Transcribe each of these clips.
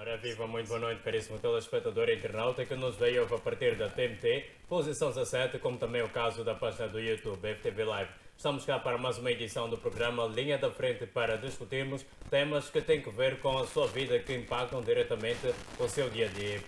Ora, viva, muito boa noite, caríssimo telespectador e internauta que nos veio a partir da TMT, posição 17, como também o caso da página do YouTube, FTV Live. Estamos cá para mais uma edição do programa Linha da Frente para discutirmos temas que têm que ver com a sua vida, que impactam diretamente o seu dia a dia.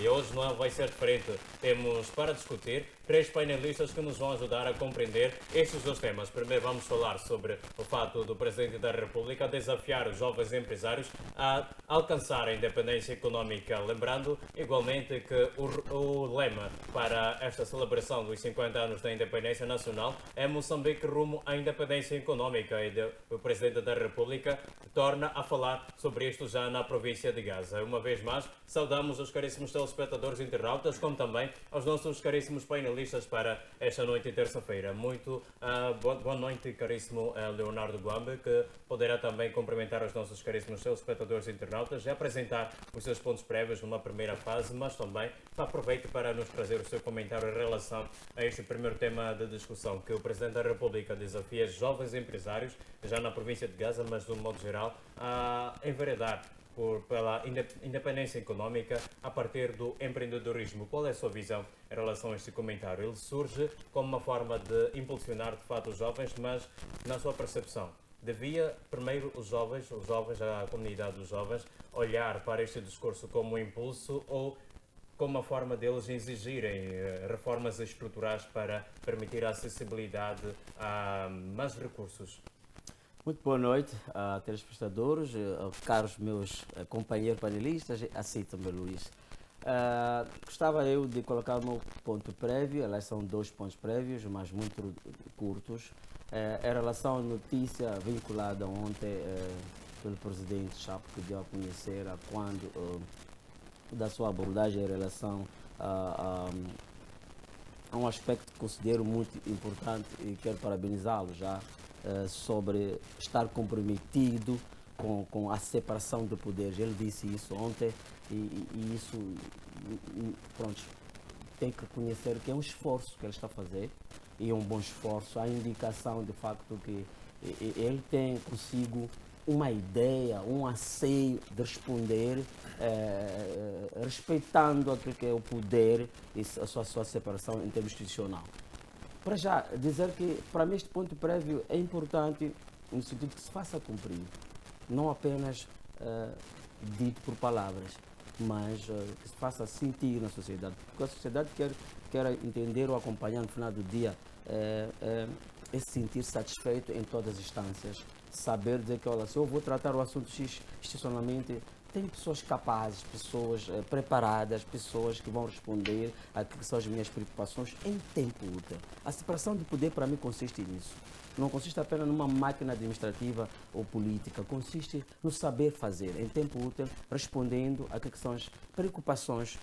E hoje não vai ser diferente. Temos para discutir três painelistas que nos vão ajudar a compreender estes dois temas. Primeiro vamos falar sobre o fato do Presidente da República desafiar os jovens empresários a alcançar a independência económica. Lembrando igualmente que o lema para esta celebração dos 50 anos da independência nacional é Moçambique rumo à independência económica, e o Presidente da República torna a falar sobre isto já na província de Gaza. Uma vez mais, saudamos os caríssimos telespectadores e internautas, como também aos nossos caríssimos painelistas para esta noite de terça-feira. Muito boa noite, caríssimo Leonardo Guambe, que poderá também cumprimentar os nossos caríssimos telespectadores e internautas e apresentar os seus pontos prévios numa primeira fase, mas também aproveite para nos trazer o seu comentário em relação a este primeiro tema de discussão, que o Presidente da República desafia jovens empresários, já na província de Gaza, mas de um modo geral, a enveredar pela independência económica a partir do empreendedorismo. Qual é a sua visão em relação a este comentário? Ele surge como uma forma de impulsionar de fato os jovens, mas na sua percepção, devia primeiro os jovens, a comunidade dos jovens, olhar para este discurso como um impulso ou como uma forma deles exigirem reformas estruturais para permitir a acessibilidade a mais recursos? Muito boa noite a telespectadores, caros meus companheiros panelistas, assim também Luís. Gostava eu de colocar o meu ponto prévio, elas são dois pontos prévios, mas muito curtos. Em relação à notícia vinculada ontem pelo Presidente Chapo, que deu a conhecer quando da sua abordagem em relação a um aspecto que considero muito importante e quero parabenizá-lo já, sobre estar comprometido com a separação de poderes. Ele disse isso ontem e isso, pronto, tem que reconhecer que é um esforço que ele está a fazer e é um bom esforço. Há indicação de facto que ele tem consigo uma ideia, um anseio de responder, respeitando aquilo que é o poder e a sua separação em termos institucional. Para já, dizer que para mim este ponto prévio é importante no sentido que se faça cumprir, não apenas dito por palavras, mas que se faça sentir na sociedade. Porque a sociedade quer entender ou acompanhar no final do dia é se sentir satisfeito em todas as instâncias. Saber dizer que, olha, se eu vou tratar o assunto X institucionalmente, tem pessoas capazes, pessoas preparadas, pessoas que vão responder a que são as minhas preocupações em tempo útil. A separação de poder para mim consiste nisso. Não consiste apenas numa máquina administrativa ou política, consiste no saber fazer em tempo útil, respondendo a que são as preocupações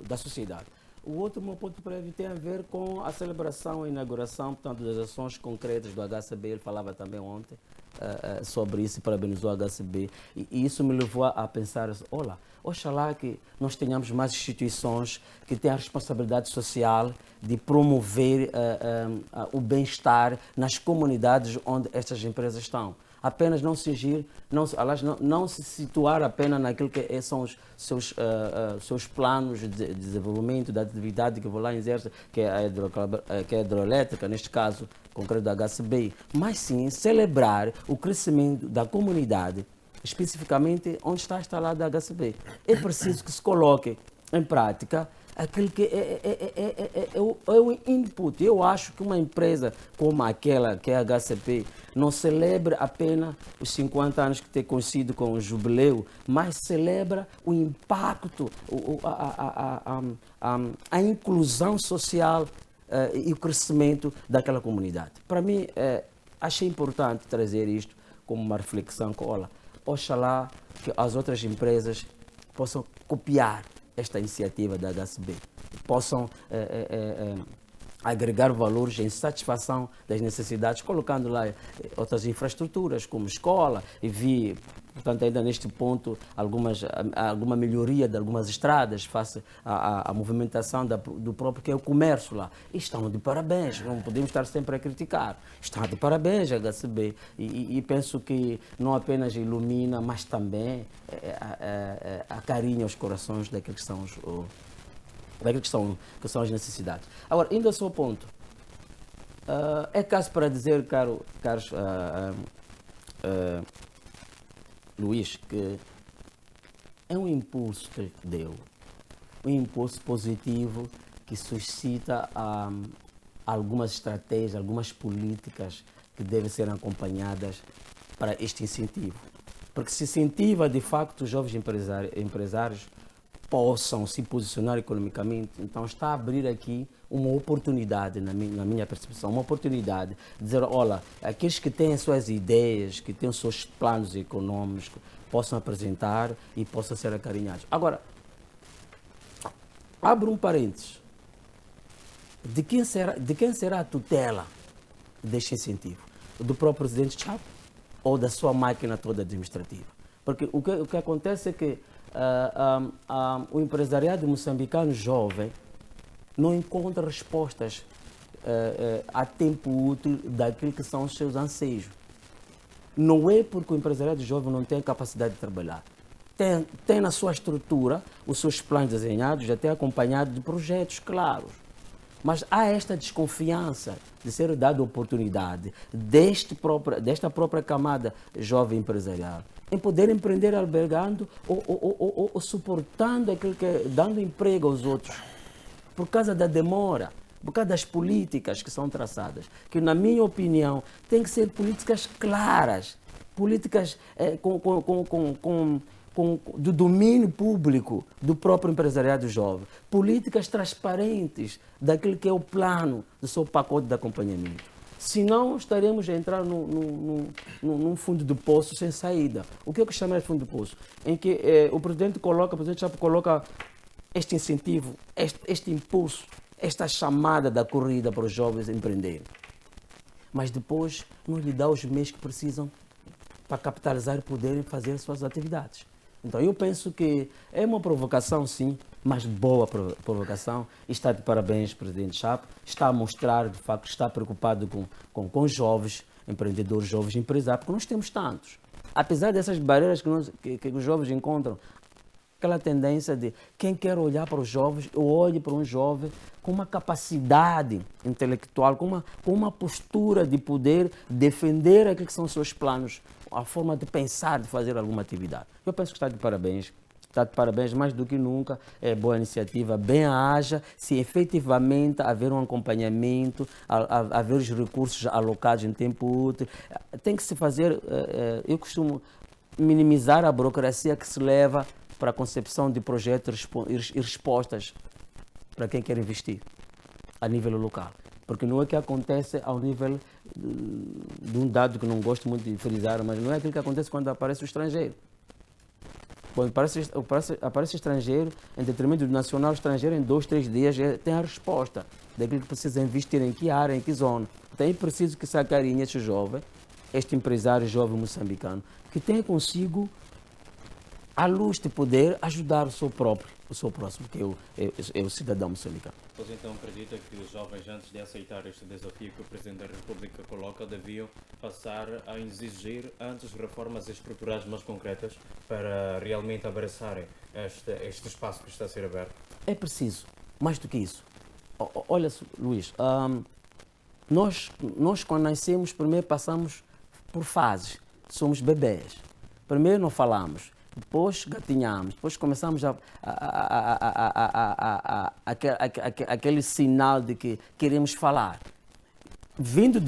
da sociedade. O outro meu ponto prévio tem a ver com a celebração e inauguração, portanto, das ações concretas do HCB. Ele falava também ontem sobre isso e parabenizou o HCB. E isso me levou a pensar, olha, oxalá que nós tenhamos mais instituições que tenham a responsabilidade social de promover o bem-estar nas comunidades onde estas empresas estão. Apenas não se situar apenas naquilo que são os seus planos de desenvolvimento da atividade que vou lá exercer, que é a hidroelétrica, neste caso concreto da HCB, mas sim celebrar o crescimento da comunidade, especificamente onde está instalada a HCB. É preciso que se coloque em prática aquilo que é o input. Eu acho que uma empresa como aquela que é a HCP não celebra apenas os 50 anos que tem coincidido com o jubileu, mas celebra o impacto, a inclusão social e o crescimento daquela comunidade. Para mim, achei importante trazer isto como uma reflexão. Olha, oxalá que as outras empresas possam copiar esta iniciativa da HCB, possam agregar valores em satisfação das necessidades, colocando lá outras infraestruturas, como escola, e Portanto, ainda neste ponto, alguma melhoria de algumas estradas face à movimentação do próprio, que é o comércio lá. E estão de parabéns, não podemos estar sempre a criticar. Estão de parabéns a HCB. E penso que não apenas ilumina, mas também acarinha os corações daqueles que são as necessidades. Agora, indo ao seu ponto, é caso para dizer, caros Luís, que é um impulso que ele deu, um impulso positivo que suscita algumas estratégias, algumas políticas que devem ser acompanhadas para este incentivo. Porque se incentiva, de facto, os jovens empresários possam se posicionar economicamente, então está a abrir aqui uma oportunidade, na minha percepção, uma oportunidade de dizer, olha, aqueles que têm as suas ideias, que têm os seus planos econômicos, possam apresentar e possam ser acarinhados. Agora, abro um parênteses. De quem será a tutela deste incentivo? Do próprio presidente Chapo ou da sua máquina toda administrativa? Porque o que acontece é que o empresariado moçambicano jovem não encontra respostas a tempo útil daquilo que são os seus anseios. Não é porque o empresariado jovem não tem capacidade de trabalhar. Tem na sua estrutura os seus planos desenhados, até acompanhado de projetos claros. Mas há esta desconfiança de ser dada oportunidade desta própria camada jovem empresarial em poder empreender albergando ou suportando aquilo dando emprego aos outros, por causa da demora, por causa das políticas que são traçadas, que na minha opinião têm que ser políticas claras, políticas do domínio público do próprio empresariado jovem, políticas transparentes daquilo que é o plano do seu pacote de acompanhamento. Senão, estaremos a entrar num fundo de poço sem saída. O que eu chamo de fundo de poço? Em que o presidente Chapo coloca este incentivo, este impulso, esta chamada da corrida para os jovens empreenderem. Mas depois não lhe dá os meios que precisam para capitalizar e poderem fazer suas atividades. Então, eu penso que é uma provocação, sim, mas boa provocação. E está de parabéns, presidente Chapo. Está a mostrar, de facto, está preocupado com jovens empreendedores, jovens empresários, porque nós temos tantos. Apesar dessas barreiras que os jovens encontram, aquela tendência de quem quer olhar para os jovens, olhe para um jovem com uma capacidade intelectual, com uma postura de poder defender aquilo que são os seus planos, a forma de pensar, de fazer alguma atividade. Eu penso que está de parabéns. Está de parabéns mais do que nunca, é boa iniciativa, bem haja, se efetivamente haver um acompanhamento, haver os recursos alocados em tempo útil. Tem que se fazer, eu costumo minimizar a burocracia que se leva para a concepção de projetos e respostas para quem quer investir a nível local. Porque não é que acontece ao nível de um dado que não gosto muito de frisar, mas não é aquilo que acontece quando aparece o estrangeiro. Quando aparece estrangeiro, em detrimento do nacional, estrangeiro em 2, 3 dias tem a resposta daquilo que precisa investir, em que área, em que zona. Então é preciso que se acarinhe este jovem, este empresário jovem moçambicano, que tenha consigo a luz de poder ajudar o seu próximo, que é o cidadão moçambicano. Pois então acredita que os jovens, antes de aceitar este desafio que o Presidente da República coloca, deviam passar a exigir antes reformas estruturais mais concretas para realmente abraçarem este espaço que está a ser aberto? É preciso, mais do que isso. Olha, Luís, nós quando nascemos, primeiro passamos por fases. Somos bebês. Primeiro não falamos. Depois gatinhamos, depois começamos aquele sinal de que queremos falar. Indo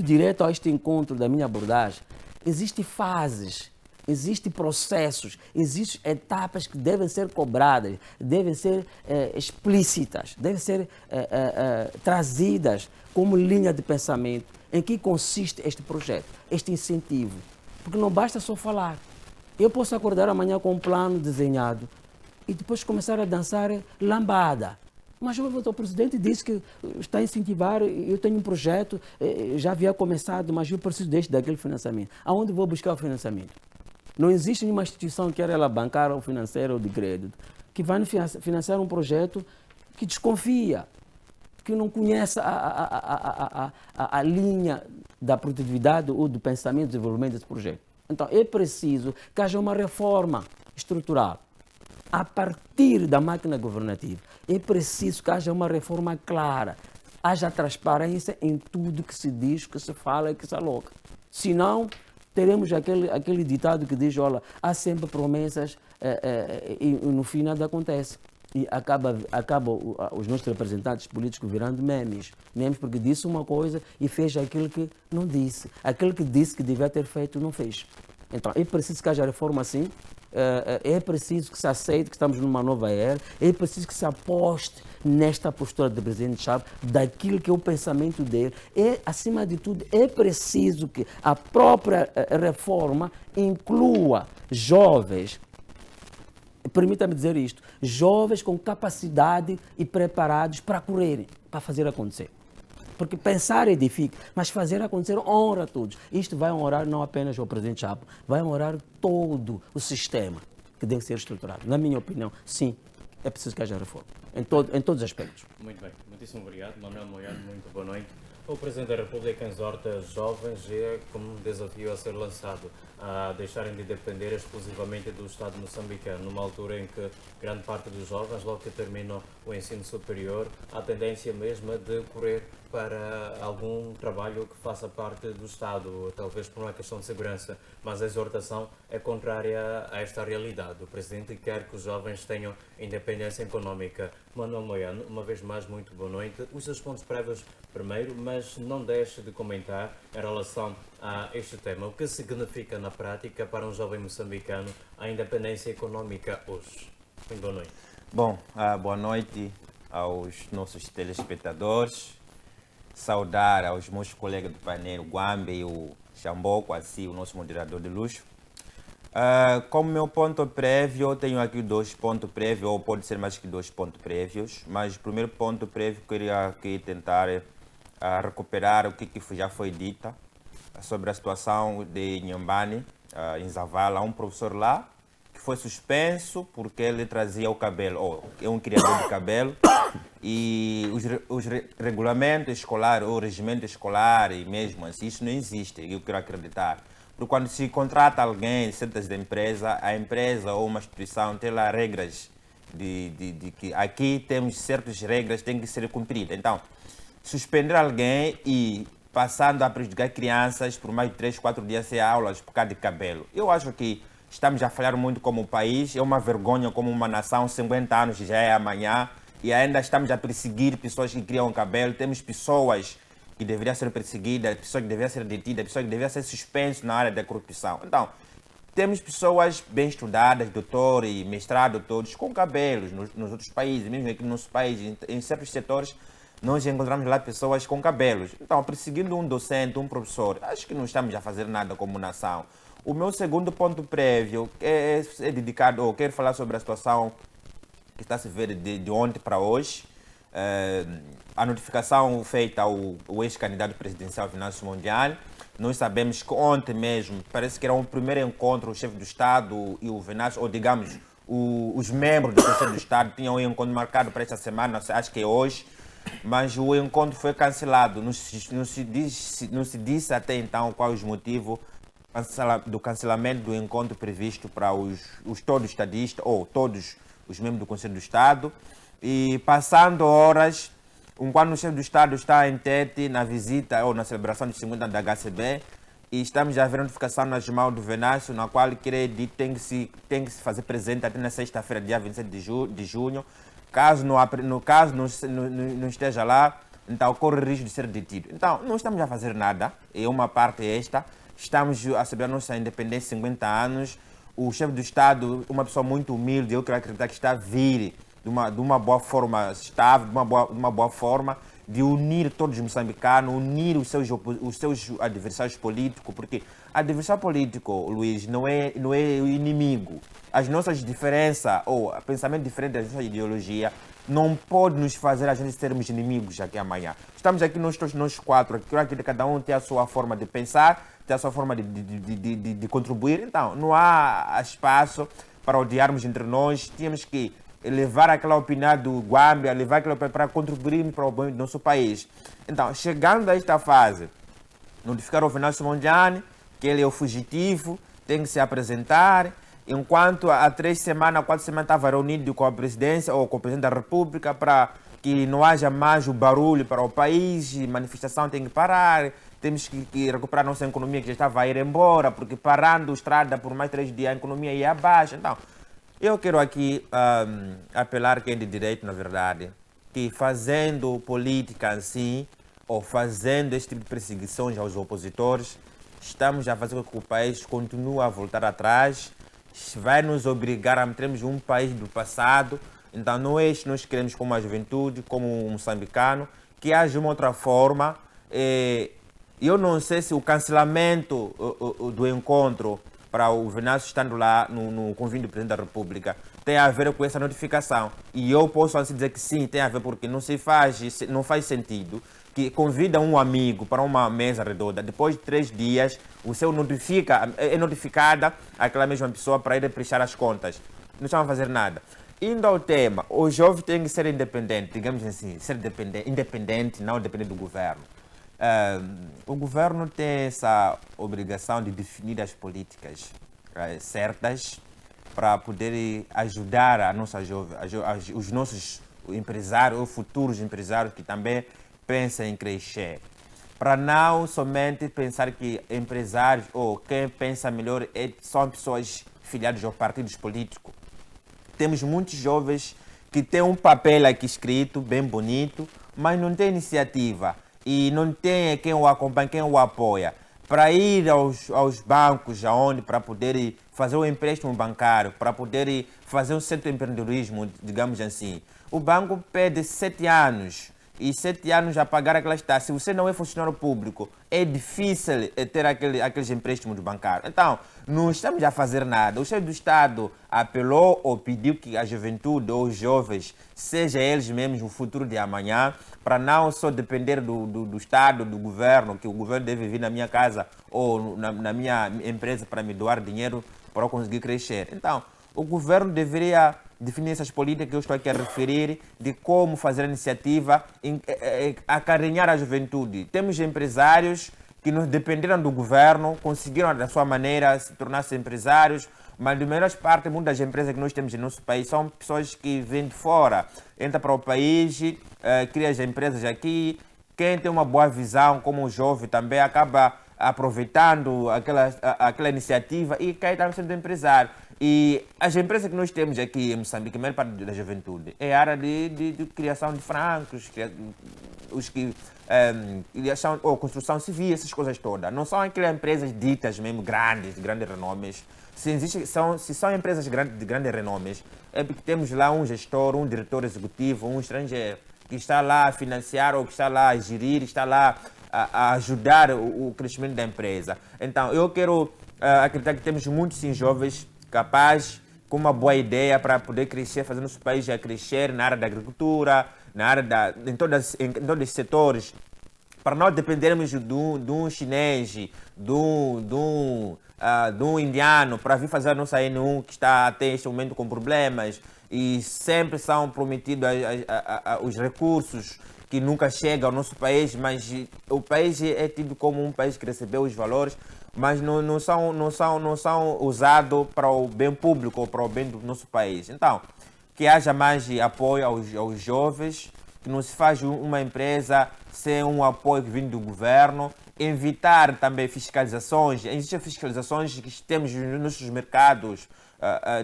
direto a este encontro da minha abordagem, existem fases, existem processos, existem etapas que devem ser cobradas, devem ser explícitas, devem ser trazidas como linha de pensamento em que consiste este projeto, este incentivo. Porque não basta só falar. Eu posso acordar amanhã com um plano desenhado e depois começar a dançar lambada. Mas o presidente disse que está a incentivar, eu tenho um projeto, já havia começado, mas eu preciso daquele financiamento. Aonde vou buscar o financiamento? Não existe nenhuma instituição, quer ela bancária ou financeira ou de crédito, que vai financiar um projeto que desconfia, que não conhece a linha da produtividade ou do pensamento de desenvolvimento desse projeto. Então, é preciso que haja uma reforma estrutural a partir da máquina governativa. É preciso que haja uma reforma clara, haja transparência em tudo que se diz, que se fala e que se aloca. Senão, teremos aquele ditado que diz, olha, há sempre promessas e no fim nada acontece. E acaba os nossos representantes políticos virando memes. Memes porque disse uma coisa e fez aquilo que não disse. Aquilo que disse que devia ter feito, não fez. Então, é preciso que haja reforma assim, é preciso que se aceite que estamos numa nova era, é preciso que se aposte nesta postura do presidente Chávez, daquilo que é o pensamento dele. Acima de tudo, é preciso que a própria reforma inclua jovens, permita-me dizer isto, jovens com capacidade e preparados para correrem, para fazer acontecer. Porque pensar edifica, mas fazer acontecer honra a todos. Isto vai honrar não apenas o presidente Chapo, vai honrar todo o sistema que deve ser estruturado. Na minha opinião, sim, é preciso que haja reforma, em todos os aspectos. Muito bem, muitíssimo obrigado. Manuel Moiano, muito boa noite. O Presidente da República exorta jovens como um desafio a ser lançado a deixarem de depender exclusivamente do Estado moçambicano, numa altura em que grande parte dos jovens, logo que terminam o ensino superior, há tendência mesmo de correr para algum trabalho que faça parte do Estado, talvez por uma questão de segurança, mas a exortação é contrária a esta realidade. O Presidente quer que os jovens tenham independência económica. Manuel Moiano, uma vez mais, muito boa noite. Os seus pontos prévios primeiro, mas não deixe de comentar em relação a este tema. O que significa na prática para um jovem moçambicano a independência económica hoje? Muito boa noite. Bom, boa noite aos nossos telespectadores. Saudar aos meus colegas do painel, o Guambe e o Xamboco, assim, o nosso moderador de luxo. Como meu ponto prévio, eu tenho aqui 2 pontos prévios, ou pode ser mais que 2 pontos prévios, mas o primeiro ponto prévio eu queria aqui tentar recuperar o que já foi dito sobre a situação de Inhambane, em Zavala. Há um professor lá que foi suspenso porque ele trazia o cabelo, ou é um criador de cabelo, e os regulamentos escolares, ou regimento escolar, e mesmo assim, isso não existe, eu quero acreditar. Porque quando se contrata alguém, certas empresas, a empresa ou uma instituição tem lá regras de que aqui temos certas regras que têm que ser cumpridas. Então, suspender alguém e passando a prejudicar crianças por mais de 3, 4 dias sem aulas por causa de cabelo. Eu acho que estamos a falhar muito como país, é uma vergonha como uma nação, 50 anos já é amanhã, e ainda estamos a perseguir pessoas que criam cabelo. Temos pessoas que deveriam ser perseguidas, pessoas que deveriam ser detidas, pessoas que deveriam ser suspensas na área da corrupção. Então, temos pessoas bem estudadas, doutor e mestrado, todos com cabelos nos outros países, mesmo aqui no nosso país, em certos setores, nós encontramos lá pessoas com cabelos. Então, perseguindo um docente, um professor, acho que não estamos a fazer nada como nação. O meu segundo ponto prévio é dedicado, ou quero falar sobre a situação que está a se ver de ontem para hoje. A notificação feita ao ex-candidato presidencial Venâncio Mondlane. Nós sabemos que ontem mesmo, parece que era um primeiro encontro, o chefe do Estado e o Venâncio, ou digamos, os membros do Conselho do Estado tinham um encontro marcado para esta semana, acho que é hoje, mas o encontro foi cancelado. Não se disse até então qual é o motivo do cancelamento do encontro previsto para todos os estadistas, ou todos os membros do Conselho do Estado. E passando horas, quando o chefe do Estado está em Tete, na visita ou na celebração dos 50 da HCB, e estamos a ver a notificação na mãos do Venâncio, na qual tem que se fazer presente até na sexta-feira, dia 27 de junho. Caso não esteja lá, então corre o risco de ser detido. Então, não estamos a fazer nada, é uma parte esta. Estamos a celebrar a nossa independência, 50 anos. O chefe do Estado, uma pessoa muito humilde, eu quero acreditar que está a vir de uma boa forma estável, de uma boa forma de unir todos os moçambicanos, unir os seus adversários políticos, porque adversário político, Luiz, não é o inimigo. As nossas diferenças, ou o pensamento diferente da nossa ideologia, não pode nos fazer a gente sermos inimigos aqui amanhã. Estamos aqui nós quatro, aqui cada um tem a sua forma de pensar, tem a sua forma de contribuir, então não há espaço para odiarmos entre nós, tínhamos que levar aquela opinião do Guambe, levar aquela opinião para contribuir para o bem do nosso país. Então, chegando a esta fase, notificar o Venâncio Mondlane que ele é o fugitivo, tem que se apresentar, enquanto há 3 semanas, 4 semanas estava reunido com a presidência ou com o presidente da República para que não haja mais o barulho para o país, manifestação tem que parar, temos que recuperar nossa economia que já estava a ir embora, porque parando a estrada por mais 3 dias a economia ia abaixo. Então, eu quero aqui apelar quem é de direito, na verdade, que fazendo política assim, ou fazendo este tipo de perseguições aos opositores, estamos a fazer com que o país continue a voltar atrás, vai nos obrigar a metermos um país do passado. Então, nós queremos, como a juventude, como um moçambicano, que haja uma outra forma. Eu não sei se o cancelamento do encontro para o Venâncio estando lá no convívio do Presidente da República tem a ver com essa notificação. E eu posso assim dizer que sim, tem a ver, porque não faz sentido que convida um amigo para uma mesa redonda, depois de 3 dias, é notificada aquela mesma pessoa para ir prestar as contas. Não estão a fazer nada. Indo ao tema, o jovem tem que ser independente, digamos assim, ser independente, não depender do governo. O governo tem essa obrigação de definir as políticas certas para poder ajudar a nossa jovem, os nossos empresários, ou futuros empresários que também pensam em crescer. Para não somente pensar que empresários ou quem pensa melhor são pessoas filiadas aos partidos políticos. Temos muitos jovens que têm um papel aqui escrito, bem bonito, mas não tem iniciativa e não tem quem o acompanha, quem o apoia. Para ir aos bancos, para poder fazer um empréstimo bancário, para poder fazer um certo empreendedorismo, digamos assim. O banco pede 7 anos. E 7 anos a pagar aquelas taxas. Se você não é funcionário público, é difícil ter aqueles empréstimos bancários. Então, não estamos a fazer nada. O chefe do Estado apelou ou pediu que a juventude ou os jovens, sejam eles mesmos o futuro de amanhã, para não só depender do Estado, do governo, que o governo deve vir na minha casa ou na minha empresa para me doar dinheiro para eu conseguir crescer. Então, o governo deveria definir essas políticas que eu estou aqui a referir, de como fazer a iniciativa, acarinhar a juventude. Temos empresários que não dependeram do governo, conseguiram da sua maneira se tornar-se empresários, mas de melhor parte, muitas das empresas que nós temos no nosso país são pessoas que vêm de fora, entram para o país, criam as empresas aqui. Quem tem uma boa visão, como o jovem, também acaba aproveitando aquela iniciativa e cai também sendo empresário. E as empresas que nós temos aqui em Moçambique, a maior parte da juventude, é a área de criação de francos, criação ou construção civil, essas coisas todas. Não são aquelas empresas ditas mesmo grandes, de grandes renomes. Se são empresas de grandes renomes, é porque temos lá um gestor, um diretor executivo, um estrangeiro, que está lá a financiar ou que está lá a gerir, está lá a ajudar o crescimento da empresa. Então, eu quero acreditar que temos muitos sim, jovens capazes, com uma boa ideia para poder crescer, fazer nosso país a crescer na área da agricultura, em todos os setores, para não dependermos de um chinês, de um indiano, para vir fazer a nossa N1, que está até este momento com problemas, e sempre são prometidos os recursos que nunca chegam ao nosso país, mas o país é tido como um país que recebeu os valores, mas não são usados para o bem público ou para o bem do nosso país. Então, que haja mais apoio aos jovens, que não se faz uma empresa sem um apoio que vem do governo, evitar também fiscalizações. Existem fiscalizações que temos nos nossos mercados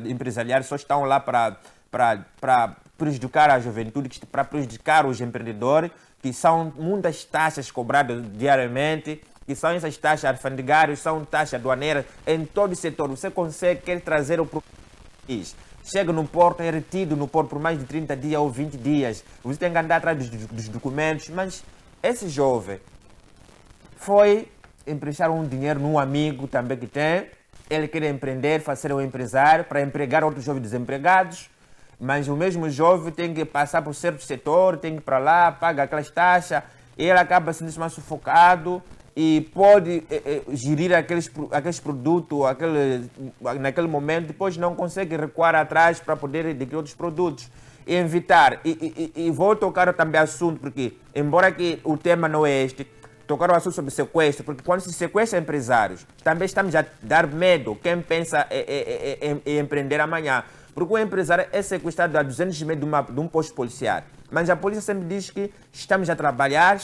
empresariais, só estão lá para prejudicar a juventude, para prejudicar os empreendedores, que são muitas taxas cobradas diariamente, que são essas taxas alfandegárias, são taxas aduaneiras em todo o setor. Você quer trazer o país. Chega no porto, é retido no porto por mais de 30 dias ou 20 dias. Você tem que andar atrás dos documentos, mas esse jovem foi emprestar um dinheiro num amigo também que tem. Ele quer empreender, fazer um empresário para empregar outros jovens desempregados. mas o mesmo jovem tem que passar por certo setor, tem que ir para lá, paga aquelas taxas, ele acaba sendo mais sufocado e pode gerir aqueles produtos naquele momento, depois não consegue recuar atrás para poder adquirir outros produtos. E evitar, e vou tocar também assunto, porque embora que o tema não é este, tocar o assunto sobre sequestro, porque quando se sequestra empresários, também estamos a dar medo quem pensa em empreender amanhã. Porque o empresário é sequestrado a 200 metros de um posto policial. Mas a polícia sempre diz que estamos a trabalhar,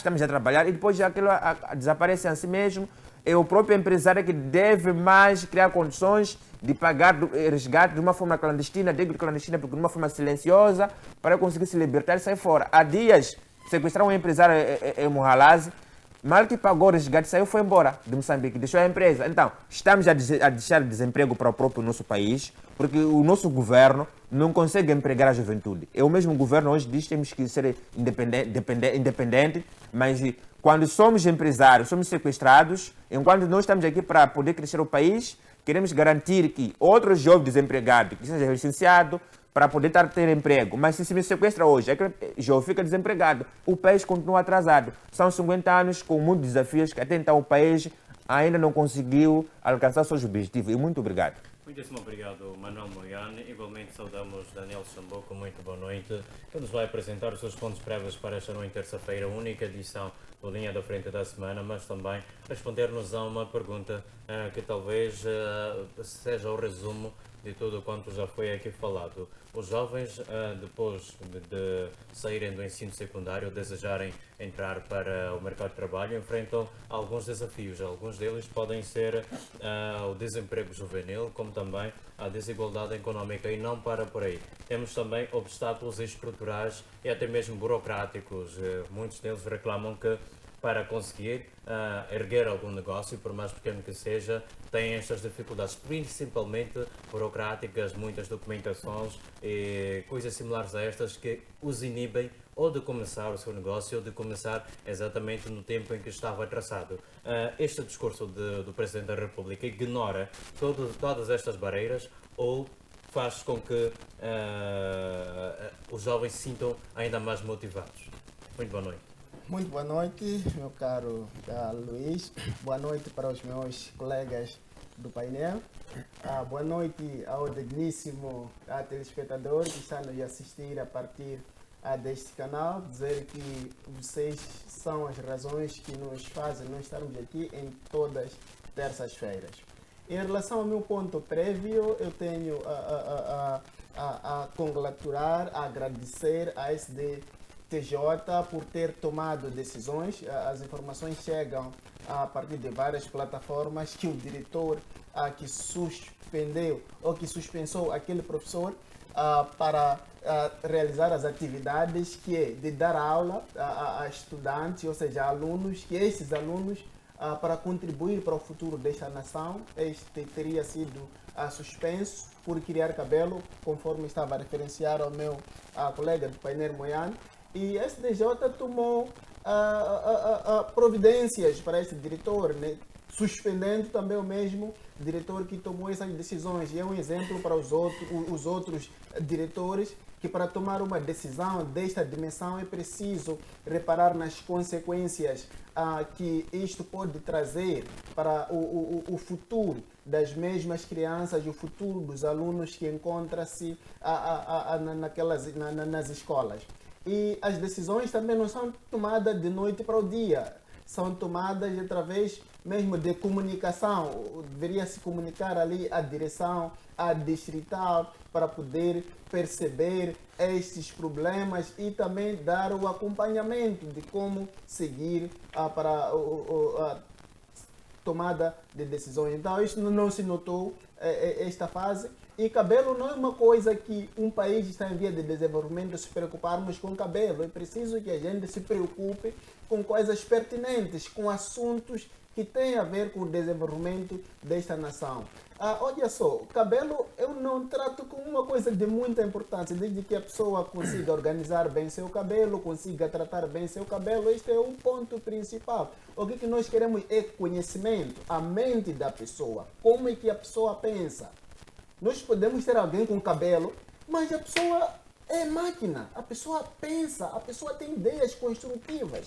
e depois aquilo desaparece assim mesmo. É o próprio empresário que deve mais criar condições de pagar resgate de uma forma clandestina, porque de uma forma silenciosa, para conseguir se libertar e sair fora. Há dias, sequestraram um empresário em Mohalaze, mal que pagou o resgate, saiu e foi embora de Moçambique, deixou a empresa. Então, estamos a deixar desemprego para o próprio nosso país, porque o nosso governo não consegue empregar a juventude. É o mesmo governo hoje diz que temos que ser independente, mas quando somos empresários, somos sequestrados, enquanto nós estamos aqui para poder crescer o país, queremos garantir que outros jovens desempregados, que sejam licenciados, para poder ter emprego. Mas se me sequestra hoje, aquele jovem fica desempregado, o país continua atrasado. São 50 anos com muitos desafios que até então o país ainda não conseguiu alcançar seus objetivos. E muito obrigado. Muitíssimo obrigado, Manuel Moiane. Igualmente saudamos Daniel Chamboco, muito boa noite, que nos vai apresentar os seus pontos prévios para esta noite, terça-feira, única edição do Linha da Frente da semana, mas também responder-nos a uma pergunta que talvez seja o resumo de tudo quanto já foi aqui falado. Os jovens, depois de saírem do ensino secundário, desejarem entrar para o mercado de trabalho, enfrentam alguns desafios. Alguns deles podem ser o desemprego juvenil, como também a desigualdade económica, e não para por aí. Temos também obstáculos estruturais e até mesmo burocráticos. Muitos deles reclamam que para conseguir erguer algum negócio, por mais pequeno que seja, têm estas dificuldades, principalmente burocráticas, muitas documentações e coisas similares a estas que os inibem ou de começar o seu negócio ou de começar exatamente no tempo em que estava traçado. Este discurso do Presidente da República ignora todas estas barreiras ou faz com que os jovens se sintam ainda mais motivados. Muito boa noite. Muito boa noite, meu caro Luís. Boa noite para os meus colegas do painel. Boa noite ao digníssimo telespectador que está nos assistir a partir deste canal. Dizer que vocês são as razões que nos fazem nós estarmos aqui em todas terças-feiras. Em relação ao meu ponto prévio, eu tenho a congratular, a agradecer a SDTJ por ter tomado decisões. As informações chegam a partir de várias plataformas que o diretor que suspendeu ou que suspensou aquele professor para realizar as atividades que é de dar aula a estudantes, ou seja, a alunos, que esses alunos para contribuir para o futuro desta nação, este teria sido suspenso por criar cabelo, conforme estava a referenciar ao meu colega do painel Moiane. E a SDJ tomou providências para esse diretor, né? Suspendendo também o mesmo diretor que tomou essas decisões. E é um exemplo para os outros diretores que para tomar uma decisão desta dimensão é preciso reparar nas consequências que isto pode trazer para o futuro das mesmas crianças, o futuro dos alunos que encontram-se nas escolas. E as decisões também não são tomadas de noite para o dia, são tomadas através mesmo de comunicação. Deveria se comunicar ali a direção, a distrital, para poder perceber estes problemas e também dar o acompanhamento de como seguir para a tomada de decisões. Então, isso não se notou esta fase. E cabelo não é uma coisa que um país está em via de desenvolvimento se preocuparmos com cabelo. É preciso que a gente se preocupe com coisas pertinentes, com assuntos que têm a ver com o desenvolvimento desta nação. Olha só, o cabelo eu não trato como uma coisa de muita importância, desde que a pessoa consiga organizar bem seu cabelo, consiga tratar bem seu cabelo. Este é um ponto principal. O que nós queremos é conhecimento, a mente da pessoa, como é que a pessoa pensa. Nós podemos ter alguém com cabelo, mas a pessoa é máquina. A pessoa pensa, a pessoa tem ideias construtivas.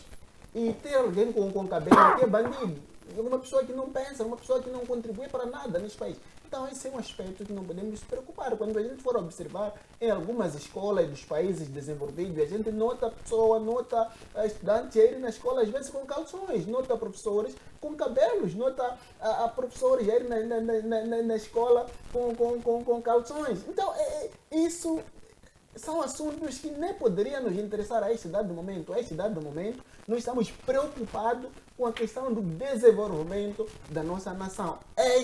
E ter alguém com cabelo que é bandido, uma pessoa que não pensa, uma pessoa que não contribui para nada neste país. Então esse é um aspecto que não podemos nos preocupar. Quando a gente for observar em algumas escolas dos países desenvolvidos, a gente nota pessoa, nota estudantes a irem na escola às vezes com calções, nota professores com cabelos, nota a professores a irem na escola com calções. Então isso são assuntos que nem poderiam nos interessar a este dado momento. A este dado momento, nós estamos preocupados com a questão do desenvolvimento da nossa nação. É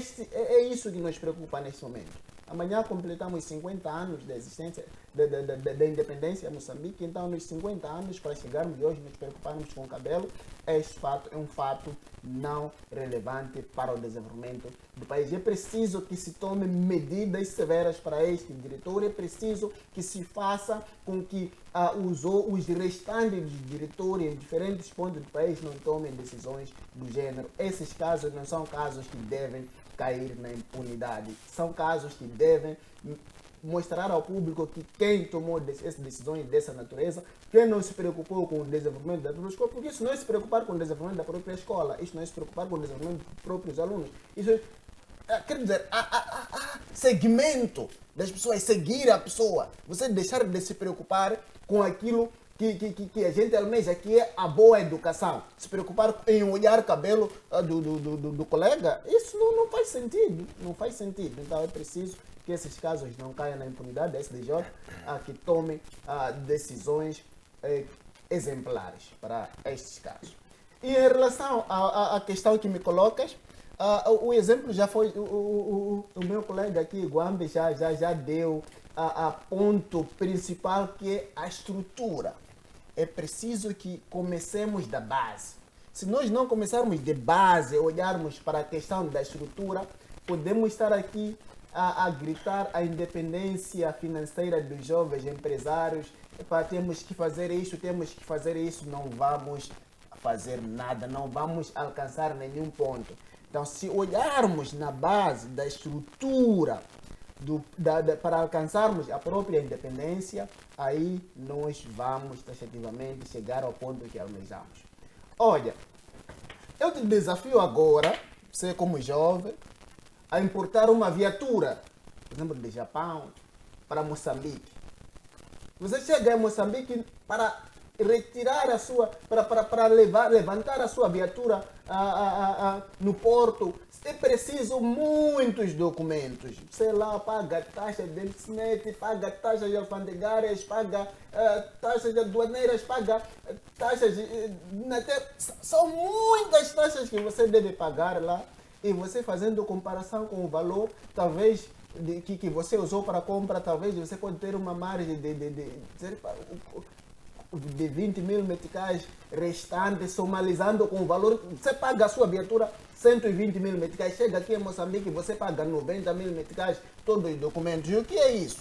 isso que nos preocupa neste momento. Amanhã completamos 50 anos da existência, da independência de Moçambique. Então, nos 50 anos, para chegarmos hoje, nos preocuparmos com o cabelo, este fato é um fato não relevante para o desenvolvimento do país. É preciso que se tome medidas severas para este diretor, é preciso que se faça com que os restantes diretores em diferentes pontos do país não tomem decisões do gênero. Esses casos não são casos que devem cair na impunidade. São casos que devem mostrar ao público que quem tomou essas decisões dessa natureza, quem não se preocupou com o desenvolvimento da própria escola, porque isso não é se preocupar com o desenvolvimento da própria escola, isso não é se preocupar com o desenvolvimento dos próprios alunos. Isso quer dizer, há segmento das pessoas, seguir a pessoa, você deixar de se preocupar com aquilo que a gente almeja, que é a boa educação. Se preocupar em olhar o cabelo do colega, isso não faz sentido. Não faz sentido. Então é preciso que esses casos não caiam na impunidade da SDJ, que tomem decisões exemplares para estes casos. E em relação à questão que me colocas, o exemplo já foi, o meu colega aqui, Guambe, já deu a ponto principal, que é a estrutura. É preciso que comecemos da base. Se nós não começarmos de base, olharmos para a questão da estrutura, podemos estar aqui a gritar a independência financeira dos jovens empresários. Temos que fazer isso, não vamos fazer nada, não vamos alcançar nenhum ponto. Então, se olharmos na base da estrutura para alcançarmos a própria independência, aí nós vamos taxativamente chegar ao ponto que almejamos. Olha, eu te desafio agora, você como jovem, a importar uma viatura, por exemplo, do Japão para Moçambique. Você chega em Moçambique para retirar a sua, para levantar a sua viatura no porto, é preciso muitos documentos. Sei lá, paga taxa de internet, paga taxas alfandegárias, paga taxas aduaneiras, paga taxas... São muitas taxas que você deve pagar lá, e você fazendo comparação com o valor, talvez, que você usou para a compra, talvez você pode ter uma margem de 20 mil meticais restantes, somalizando com o valor. Você paga a sua viatura 120 mil meticais, chega aqui em Moçambique, você paga 90 mil meticais, todos os documentos. E o que é isso?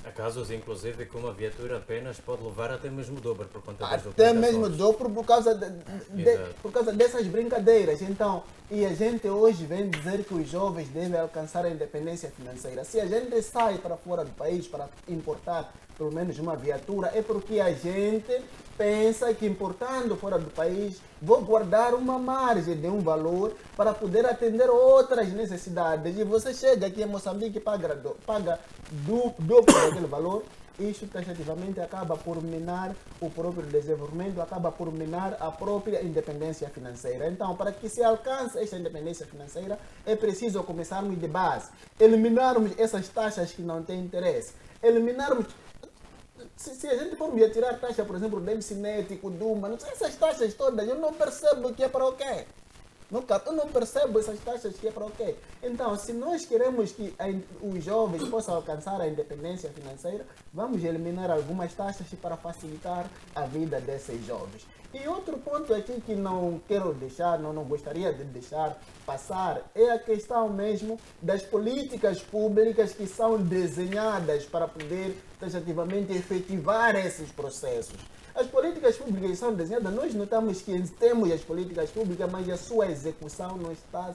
Há casos, inclusive, que uma viatura apenas pode levar até mesmo o dobro por conta das Até documentações. mesmo o dobro por causa dessas brincadeiras. Então, e a gente hoje vem dizer que os jovens devem alcançar a independência financeira. Se a gente sai para fora do país para importar pelo menos uma viatura, é porque a gente pensa que importando fora do país, vou guardar uma margem de um valor para poder atender outras necessidades. E você chega aqui em Moçambique e paga dobro daquele valor. Isto taxativamente acaba por minar o próprio desenvolvimento, acaba por minar a própria independência financeira. Então, para que se alcance esta independência financeira, é preciso começarmos de base, eliminarmos essas taxas que não têm interesse, eliminarmos... Se a gente for tirar taxa, por exemplo, do MCNet, Duma, não sei, essas taxas todas, eu não percebo que é para o quê. Eu não percebo essas taxas que é para o quê. Então, se nós queremos que os jovens possam alcançar a independência financeira, vamos eliminar algumas taxas para facilitar a vida desses jovens. E outro ponto aqui que não quero deixar, não gostaria de deixar passar, é a questão mesmo das políticas públicas que são desenhadas para poder taxativamente efetivar esses processos. As políticas públicas são desenhadas, nós notamos que temos as políticas públicas, mas a sua execução não está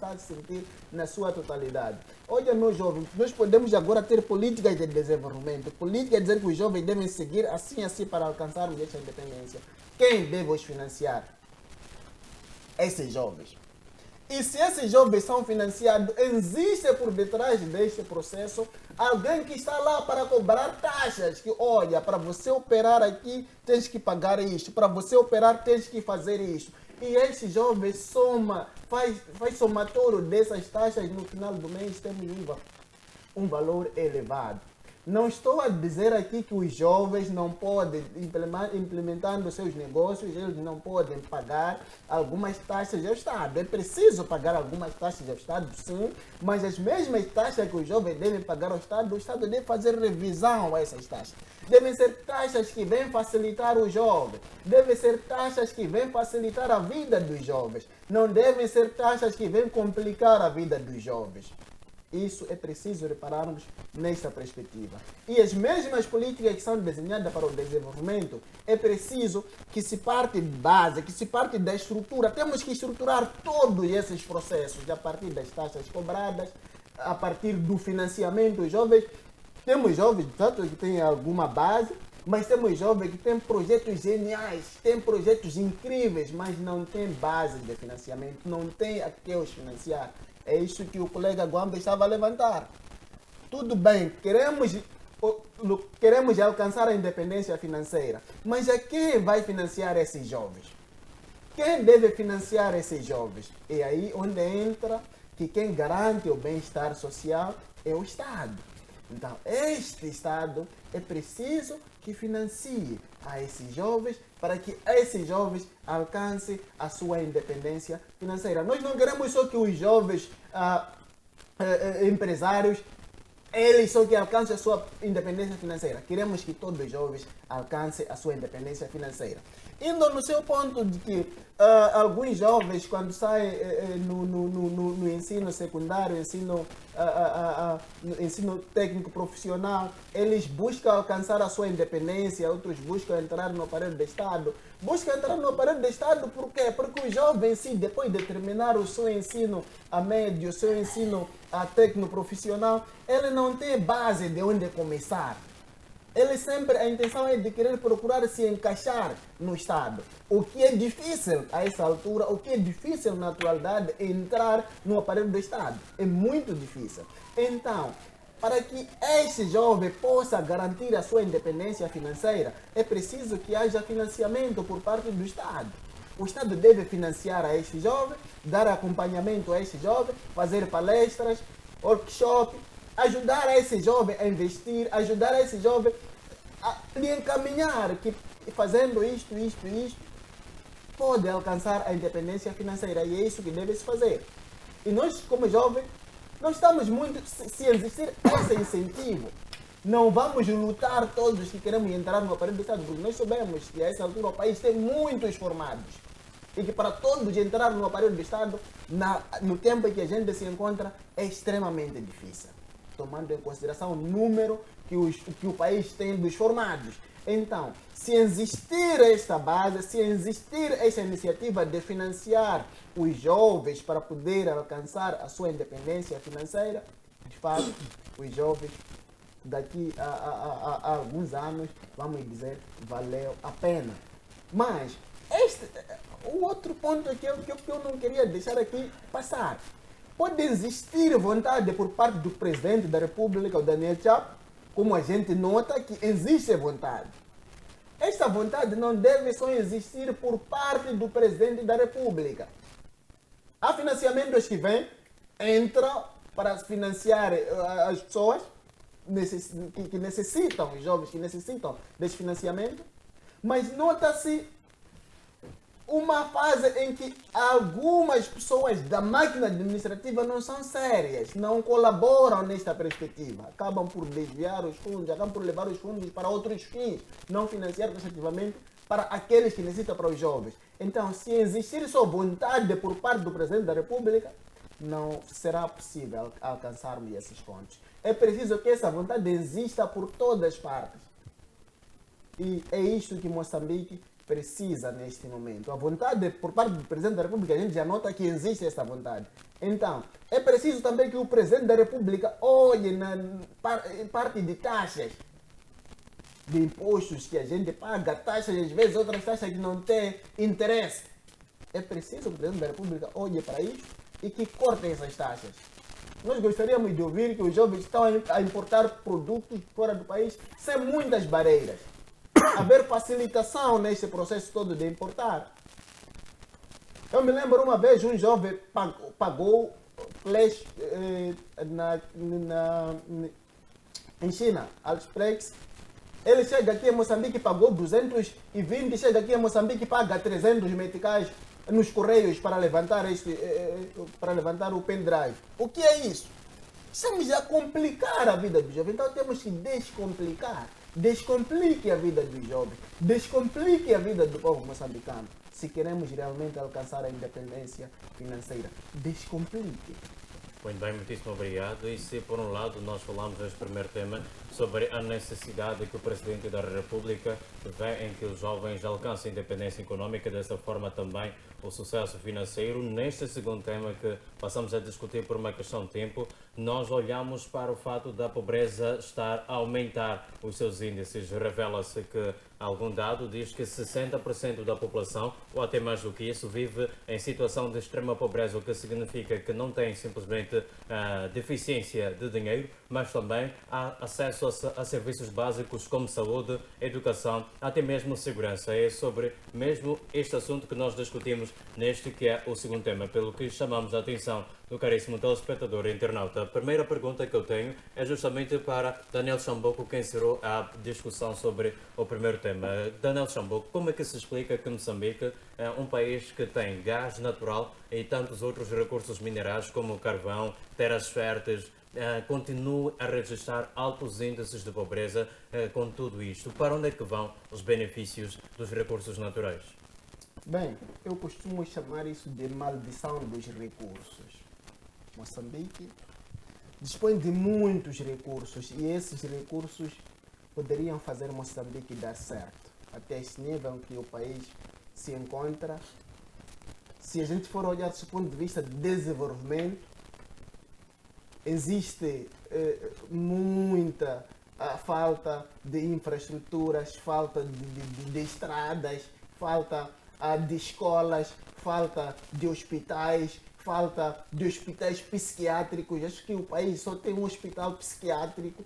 a se sentir na sua totalidade. Olha, nós jovens, nós podemos agora ter políticas de desenvolvimento, políticas de dizer que os jovens devem seguir assim para alcançarmos essa independência. Quem deve os financiar? Esses jovens. E se esses jovens são financiados, existe por detrás deste processo alguém que está lá para cobrar taxas, que olha, para você operar aqui tens que pagar isto, para você operar tens que fazer isto. E esses jovens faz somatório dessas taxas, no final do mês temos um valor elevado. Não estou a dizer aqui que os jovens não podem, implementando seus negócios, eles não podem pagar algumas taxas ao Estado. É preciso pagar algumas taxas ao Estado, sim, mas as mesmas taxas que os jovens devem pagar ao Estado, o Estado deve fazer revisão a essas taxas. Devem ser taxas que vêm facilitar o jovem, devem ser taxas que vêm facilitar a vida dos jovens, não devem ser taxas que vêm complicar a vida dos jovens. Isso é preciso repararmos nesta perspectiva. E as mesmas políticas que são desenhadas para o desenvolvimento, é preciso que se parte de base, que se parte da estrutura. Temos que estruturar todos esses processos, a partir das taxas cobradas, a partir do financiamento dos jovens. Temos jovens, tanto que têm alguma base, mas temos jovens que têm projetos geniais, têm projetos incríveis, mas não têm base de financiamento, não têm a que os financiar. É isso que o colega Guamba estava a levantar. Tudo bem, queremos alcançar a independência financeira, mas a quem vai financiar esses jovens? Quem deve financiar esses jovens? É aí onde entra que quem garante o bem-estar social é o Estado. Então, este Estado é preciso que financie a esses jovens para que esses jovens alcancem a sua independência financeira. Nós não queremos só que os jovens empresários, eles só que alcancem a sua independência financeira. Queremos que todos os jovens alcancem a sua independência financeira. Indo no seu ponto de que alguns jovens, quando saem no ensino secundário, ensino técnico profissional, eles buscam alcançar a sua independência, outros buscam entrar no aparelho do Estado. Buscam entrar no aparelho do Estado por quê? Porque o jovem, sim, depois de terminar o seu ensino a médio, o seu ensino a técnico profissional, ele não tem base de onde começar. Ele sempre, a intenção é de querer procurar se encaixar no Estado. O que é difícil a essa altura, o que é difícil na atualidade é entrar no aparelho do Estado. É muito difícil. Então, para que este jovem possa garantir a sua independência financeira, é preciso que haja financiamento por parte do Estado. O Estado deve financiar a este jovem, dar acompanhamento a este jovem, fazer palestras, workshops, ajudar esse jovem a investir, ajudar esse jovem a lhe encaminhar que fazendo isto, pode alcançar a independência financeira. E é isso que deve se fazer. E nós, como jovens, não estamos muito, se existir esse incentivo, não vamos lutar todos que queremos entrar no aparelho do Estado, porque nós sabemos que a essa altura o país tem muitos formados. E que para todos entrar no aparelho do Estado, no tempo em que a gente se encontra, é extremamente difícil, tomando em consideração o número que o país tem dos formados. Então, se existir esta base, se existir esta iniciativa de financiar os jovens para poder alcançar a sua independência financeira, de fato, os jovens daqui a alguns anos, vamos dizer, valeu a pena. Mas, o outro ponto que eu não queria deixar aqui passar. Pode existir vontade por parte do presidente da República, o Daniel Chapo, como a gente nota que existe vontade. Esta vontade não deve só existir por parte do presidente da República. Há financiamentos que vêm, entram para financiar as pessoas que necessitam, os jovens que necessitam desse financiamento, mas nota-se uma fase em que algumas pessoas da máquina administrativa não são sérias, não colaboram nesta perspectiva, acabam por desviar os fundos, acabam por levar os fundos para outros fins, não financiar efetivamente para aqueles que necessitam para os jovens. Então, se existir só vontade por parte do Presidente da República, não será possível alcançarmos esses pontos. É preciso que essa vontade exista por todas as partes. E é isto que Moçambique precisa neste momento. A vontade por parte do Presidente da República, a gente já nota que existe essa vontade. Então, é preciso também que o Presidente da República olhe na parte de taxas, de impostos que a gente paga, taxas, às vezes outras taxas que não têm interesse. É preciso que o Presidente da República olhe para isso e que corte essas taxas. Nós gostaríamos de ouvir que os jovens estão a importar produtos fora do país sem muitas barreiras. Haver facilitação neste processo todo de importar. Eu me lembro uma vez um jovem pagou flash em China, AliExpress. Ele chega aqui em Moçambique e pagou 220, chega aqui em Moçambique e paga 300 meticais nos correios para levantar o pendrive. O que é isso? Estamos a complicar a vida do jovem, então temos que descomplicar. Descomplique a vida dos jovens, descomplique a vida do povo moçambicano. Se queremos realmente alcançar a independência financeira, descomplique. Muito bem, muitíssimo obrigado. E se por um lado nós falamos neste primeiro tema sobre a necessidade que o Presidente da República vê em que os jovens alcancem a independência econômica, dessa forma também o sucesso financeiro, neste segundo tema que passamos a discutir por uma questão de tempo, nós olhamos para o fato da pobreza estar a aumentar os seus índices. Revela-se que algum dado diz que 60% da população, ou até mais do que isso, vive em situação de extrema pobreza, o que significa que não tem simplesmente deficiência de dinheiro, mas também há acesso a serviços básicos como saúde, educação, até mesmo segurança. É sobre mesmo este assunto que nós discutimos neste que é o segundo tema, pelo que chamamos a atenção do caríssimo telespectador e internauta. A primeira pergunta que eu tenho é justamente para Daniel Chamboco, que encerrou a discussão sobre o primeiro tema. Daniel Chamboco, como é que se explica que Moçambique é um país que tem gás natural e tantos outros recursos minerais como carvão, terras férteis, continua a registrar altos índices de pobreza com tudo isto? Para onde é que vão os benefícios dos recursos naturais? Bem, eu costumo chamar isso de maldição dos recursos. Moçambique dispõe de muitos recursos e esses recursos poderiam fazer Moçambique dar certo. Até esse nível que o país se encontra. Se a gente for olhar do ponto de vista de desenvolvimento, existe muita falta de infraestruturas, falta de estradas, falta de escolas, falta de hospitais, falta de hospitais psiquiátricos. Acho que o país só tem um hospital psiquiátrico.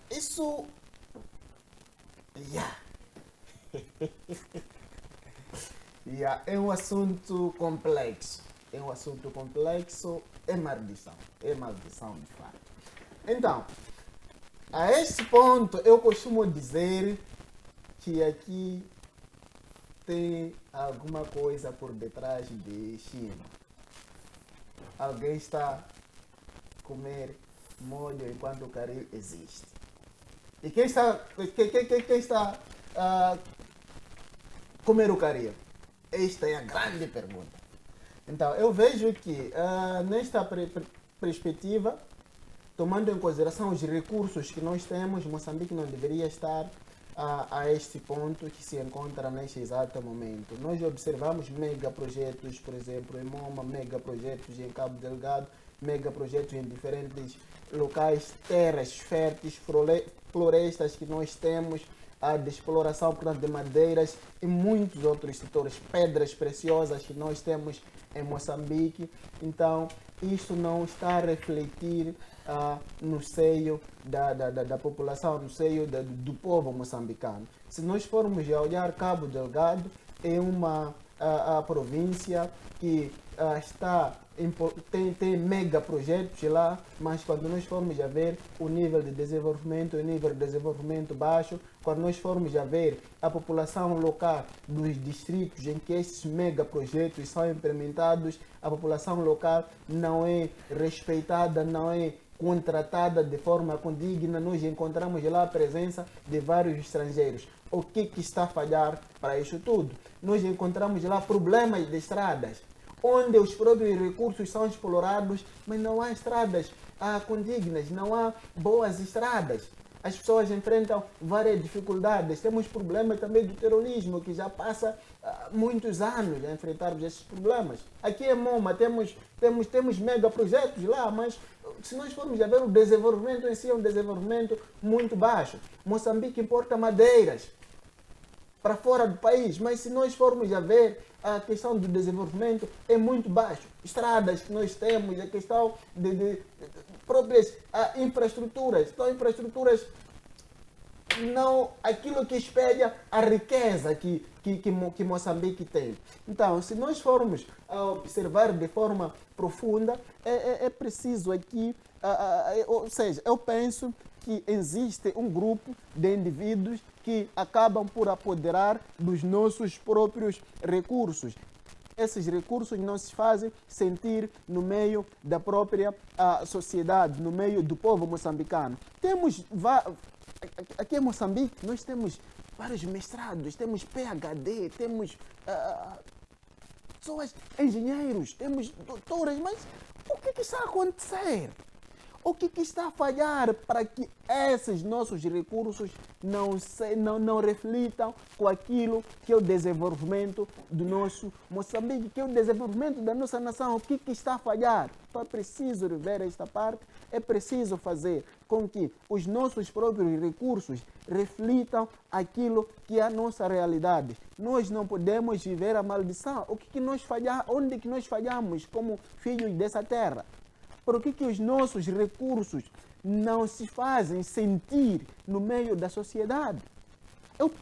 Isso... é um assunto complexo. É um assunto complexo, é maldição de fato. Então, a esse ponto eu costumo dizer que aqui tem alguma coisa por detrás de China. Alguém está a comer molho enquanto o caril existe. E quem está a comer o caril? Esta é a grande pergunta. Então, eu vejo que nesta perspectiva, tomando em consideração os recursos que nós temos, Moçambique não deveria estar a este ponto que se encontra neste exato momento. Nós observamos megaprojetos, por exemplo, em Moma, megaprojetos em Cabo Delgado, megaprojetos em diferentes locais, terras férteis, florestas que nós temos, de exploração, portanto, de madeiras e muitos outros setores, pedras preciosas que nós temos em Moçambique. Então, isto não está a refletir no seio da população, no seio do povo moçambicano. Se nós formos a olhar Cabo Delgado, é uma província que tem mega projetos lá, mas quando nós formos a ver o nível de desenvolvimento baixo, quando nós formos a ver a população local dos distritos em que esses mega projetos são implementados, a população local não é respeitada, não é contratada de forma condigna, nós encontramos lá a presença de vários estrangeiros. O que está a falhar para isso tudo? Nós encontramos lá problemas de estradas, onde os próprios recursos são explorados, mas não há estradas condignas, não há boas estradas. as pessoas enfrentam várias dificuldades. Temos problemas também do terrorismo, que já passa muitos anos a enfrentarmos esses problemas. Aqui em Moma temos mega projetos lá, mas se nós formos a ver, o desenvolvimento em si é um desenvolvimento muito baixo. Moçambique importa madeiras para fora do país, mas se nós formos a ver, a questão do desenvolvimento é muito baixo. Estradas que nós temos, a questão de próprias infraestruturas. Então, infraestruturas não aquilo que espelha a riqueza que Moçambique tem. Então, se nós formos a observar de forma profunda, é preciso aqui, ou seja, eu penso que existe um grupo de indivíduos que acabam por apoderar dos nossos próprios recursos. Esses recursos não se fazem sentir no meio da própria sociedade, no meio do povo moçambicano. Aqui em Moçambique, nós temos vários mestrados, temos PhD, temos pessoas, engenheiros, temos doutores, mas o que está a acontecer? O que está a falhar para que esses nossos recursos não reflitam com aquilo que é o desenvolvimento do nosso Moçambique, que é o desenvolvimento da nossa nação? O que está a falhar? Então é preciso rever esta parte, é preciso fazer com que os nossos próprios recursos reflitam aquilo que é a nossa realidade. Nós não podemos viver a maldição. Onde que nós falhamos como filhos dessa terra? Por que os nossos recursos não se fazem sentir no meio da sociedade?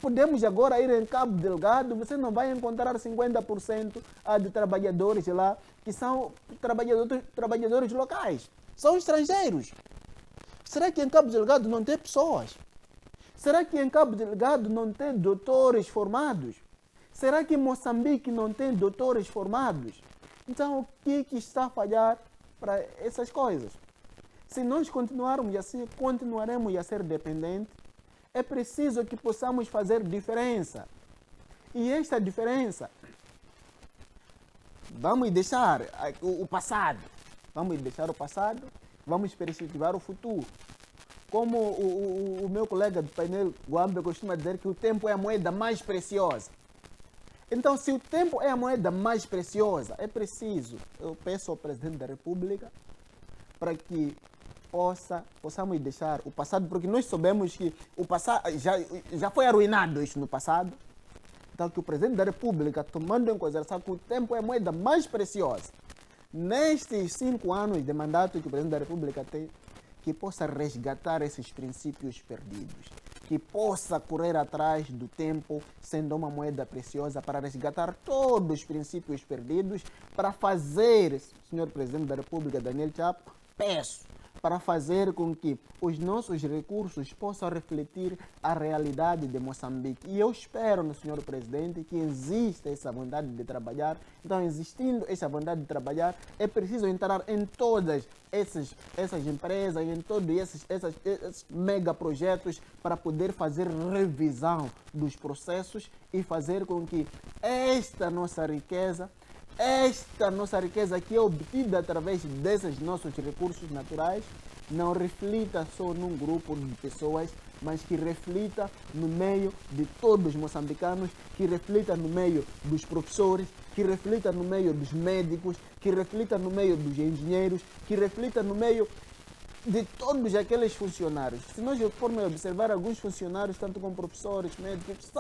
Podemos agora ir em Cabo Delgado, você não vai encontrar 50% de trabalhadores lá que são trabalhadores locais. São estrangeiros. Será que em Cabo Delgado não tem pessoas? Será que em Cabo Delgado não tem doutores formados? Será que em Moçambique não tem doutores formados? Então, o que está a falhar para essas coisas? Se nós continuarmos assim, continuaremos a ser dependentes. É preciso que possamos fazer diferença. E esta diferença, vamos deixar o passado. Vamos deixar o passado, vamos perspectivar o futuro. Como o meu colega do painel, Guambe, costuma dizer que o tempo é a moeda mais preciosa. Então, se o tempo é a moeda mais preciosa, é preciso, eu peço ao Presidente da República para que possamos deixar o passado, porque nós sabemos que o passado já foi arruinado isso no passado. Então, que o Presidente da República, tomando em consideração que o tempo é a moeda mais preciosa, nestes 5 anos de mandato que o Presidente da República tem, que possa resgatar esses princípios perdidos, que possa correr atrás do tempo, sendo uma moeda preciosa, para resgatar todos os princípios perdidos, para fazer, Senhor Presidente da República, Daniel Chapo, peço, para fazer com que os nossos recursos possam refletir a realidade de Moçambique. E eu espero no Senhor Presidente que exista essa vontade de trabalhar. Então, existindo essa vontade de trabalhar, é preciso entrar em todas essas empresas, em todos esses megaprojetos, para poder fazer revisão dos processos e fazer com que esta nossa riqueza que é obtida através desses nossos recursos naturais, não reflita só num grupo de pessoas, mas que reflita no meio de todos os moçambicanos, que reflita no meio dos professores, que reflita no meio dos médicos, que reflita no meio dos engenheiros, que reflita no meio de todos aqueles funcionários. Se nós formos observar alguns funcionários, tanto como professores, médicos,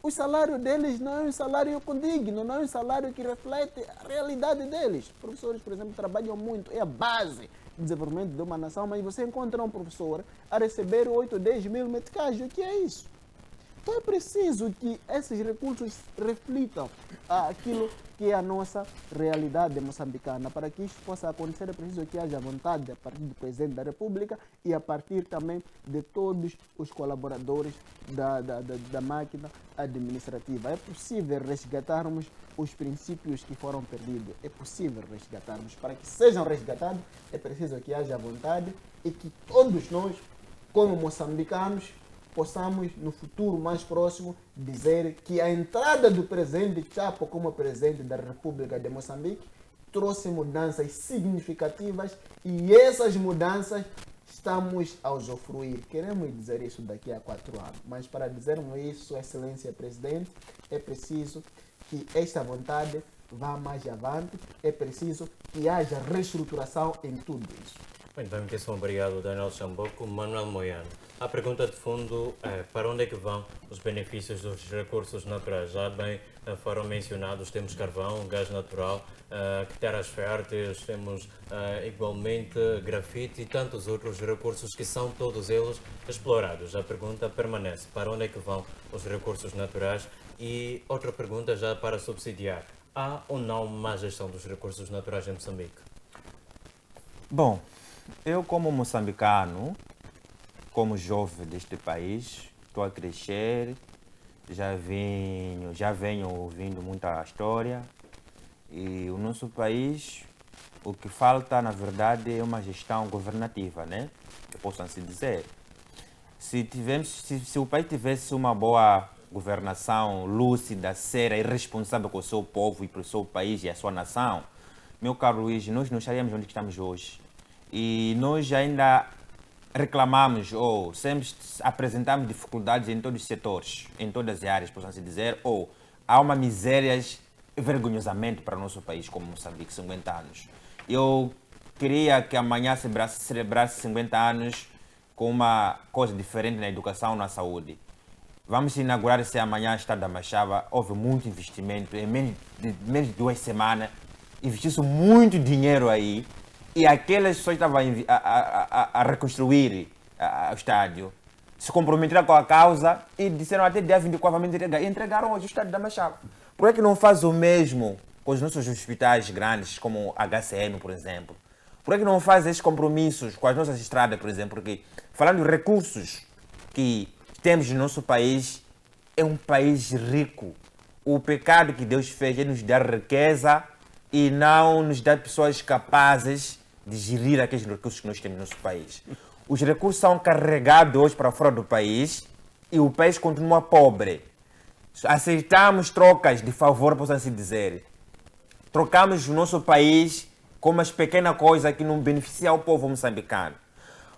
o salário deles não é um salário condigno, não é um salário que reflete a realidade deles. Professores, por exemplo, trabalham muito, é a base do desenvolvimento de uma nação, mas você encontra um professor a receber 8, 10 mil meticais. O que é isso? Então é preciso que esses recursos reflitam aquilo que é a nossa realidade moçambicana. Para que isso possa acontecer, é preciso que haja vontade a partir do Presidente da República e a partir também de todos os colaboradores da máquina administrativa. É possível resgatarmos os princípios que foram perdidos. É possível resgatarmos. Para que sejam resgatados, é preciso que haja vontade e que todos nós, como moçambicanos, possamos, no futuro mais próximo, dizer que a entrada do presidente Chapo como presidente da República de Moçambique trouxe mudanças significativas e essas mudanças estamos a usufruir. Queremos dizer isso daqui a 4 anos, mas para dizermos isso, Sua Excelência Presidente, é preciso que esta vontade vá mais avante, é preciso que haja reestruturação em tudo isso. Muito bem, muitíssimo obrigado, Daniel Chamboco. Manuel Moiano, a pergunta de fundo é para onde é que vão os benefícios dos recursos naturais? Já bem foram mencionados, temos carvão, gás natural, terras férteis, temos igualmente grafite e tantos outros recursos que são todos eles explorados. A pergunta permanece, para onde é que vão os recursos naturais? E outra pergunta já para subsidiar, há ou não má gestão dos recursos naturais em Moçambique? Bom, eu como moçambicano, como jovem deste país, estou a crescer, já venho ouvindo muita história e o nosso país, o que falta na verdade é uma gestão governativa, né? Eu posso assim dizer. Se o país tivesse uma boa governação lúcida, séria e responsável com o seu povo e para o seu país e a sua nação, meu caro Luís, nós não estaríamos onde estamos hoje. E nós ainda reclamamos ou sempre apresentamos dificuldades em todos os setores, em todas as áreas, posso assim dizer, ou há uma miséria vergonhosamente para o nosso país, como Moçambique, 50 anos. Eu queria que amanhã celebrasse 50 anos com uma coisa diferente na educação e na saúde. Vamos inaugurar esse amanhã Estado da Machava. Houve muito investimento, em menos de 2 semanas, investiu-se muito dinheiro aí. E aquelas pessoas estavam a reconstruir o estádio, se comprometeram com a causa e disseram até dia 24 vamos entregar. E entregaram hoje o estádio da Machava. Por que não faz o mesmo com os nossos hospitais grandes, como HCN, por exemplo? Por que não faz esses compromissos com as nossas estradas, por exemplo? Porque, falando de recursos que temos no nosso país, é um país rico. O pecado que Deus fez é nos dar riqueza e não nos dar pessoas capazes de gerir aqueles recursos que nós temos no nosso país. Os recursos são carregados hoje para fora do país e o país continua pobre. Aceitamos trocas de favor, posso assim dizer. Trocamos o nosso país com umas pequenas coisas que não beneficiam o povo moçambicano.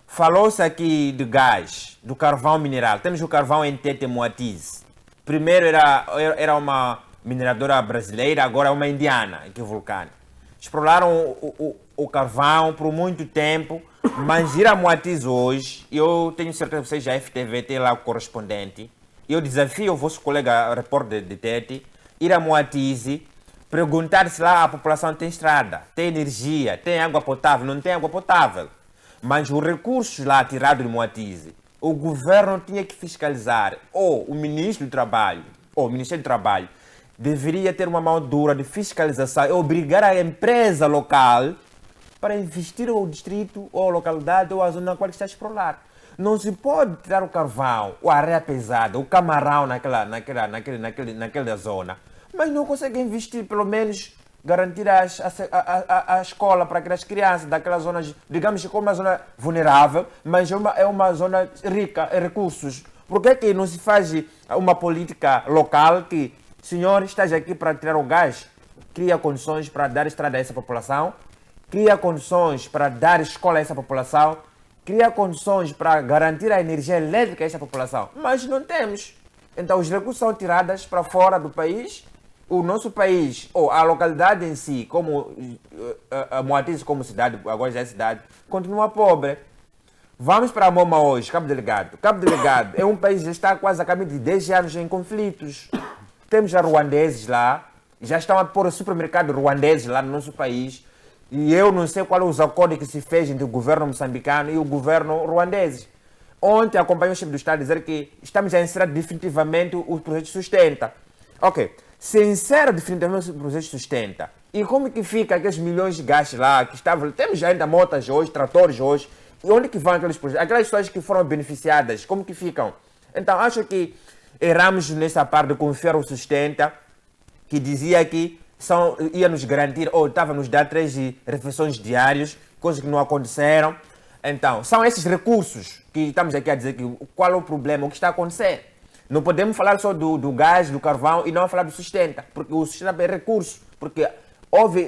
Falou-se aqui de gás, do carvão mineral. Temos o carvão em Tete Moatize. Primeiro era uma mineradora brasileira, agora é uma indiana, que é vulcânica. Exploraram o carvão por muito tempo, mas ir a Moatize hoje, eu tenho certeza que vocês já FTV tem lá o correspondente, eu desafio o vosso colega repórter de Tete, ir a Moatize, perguntar se lá a população tem estrada, tem energia, tem água potável, não tem água potável. Mas os recursos lá tirados de Moatize, o governo tinha que fiscalizar, ou o ministro do Trabalho, ou o Ministério do Trabalho, deveria ter uma mão dura de fiscalização e obrigar a empresa local para investir o distrito, ou a localidade, ou a zona na qual está a explorar. Não se pode tirar o carvão, ou a areia pesada, o camarão naquela zona, mas não consegue investir, pelo menos, garantir a escola para aquelas crianças daquelas zonas, digamos que é uma zona vulnerável, mas é uma zona rica em recursos. Por que é que não se faz uma política local que, senhor, estás aqui para tirar o gás, cria condições para dar estrada a essa população, cria condições para dar escola a essa população, cria condições para garantir a energia elétrica a essa população. Mas não temos. Então os recursos são tirados para fora do país. O nosso país, ou a localidade em si, como a Moatize como cidade, agora já é cidade, continua pobre. Vamos para a Moma hoje, Cabo Delgado. Cabo Delgado é um país que já está quase a caminho de 10 anos em conflitos. Temos já ruandeses lá, já estão a pôr o supermercado ruandeses lá no nosso país. E eu não sei qual é os acordos que se fez entre o governo moçambicano e o governo ruandês. Ontem acompanhei o chefe do Estado dizer que estamos a encerrar definitivamente o projeto Sustenta. Ok, se encerra definitivamente o projeto Sustenta, e como que fica aqueles milhões de gastos lá que estavam... Temos ainda motas hoje, tratores hoje, e onde que vão aqueles projetos? Aquelas pessoas que foram beneficiadas, como que ficam? Então acho que erramos nessa parte de confiar o Sustenta, que dizia que ia nos garantir, ou estava a nos dar 3 refeições diárias, coisas que não aconteceram. Então, são esses recursos que estamos aqui a dizer que qual é o problema, o que está a acontecer. Não podemos falar só do gás, do carvão e não falar do Sustenta, porque o Sustenta é recurso, porque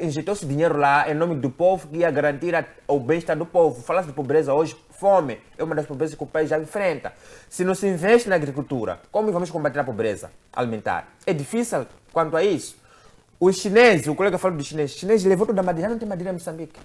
injetou-se dinheiro lá em nome do povo que ia garantir o bem-estar do povo. Falar de pobreza hoje, fome é uma das pobrezas que o país já enfrenta. Se não se investe na agricultura, como vamos combater a pobreza alimentar? É difícil quanto a isso. Os chineses, o colega falou dos chineses, os chineses levantam da madeira, já não tem madeira em Moçambique.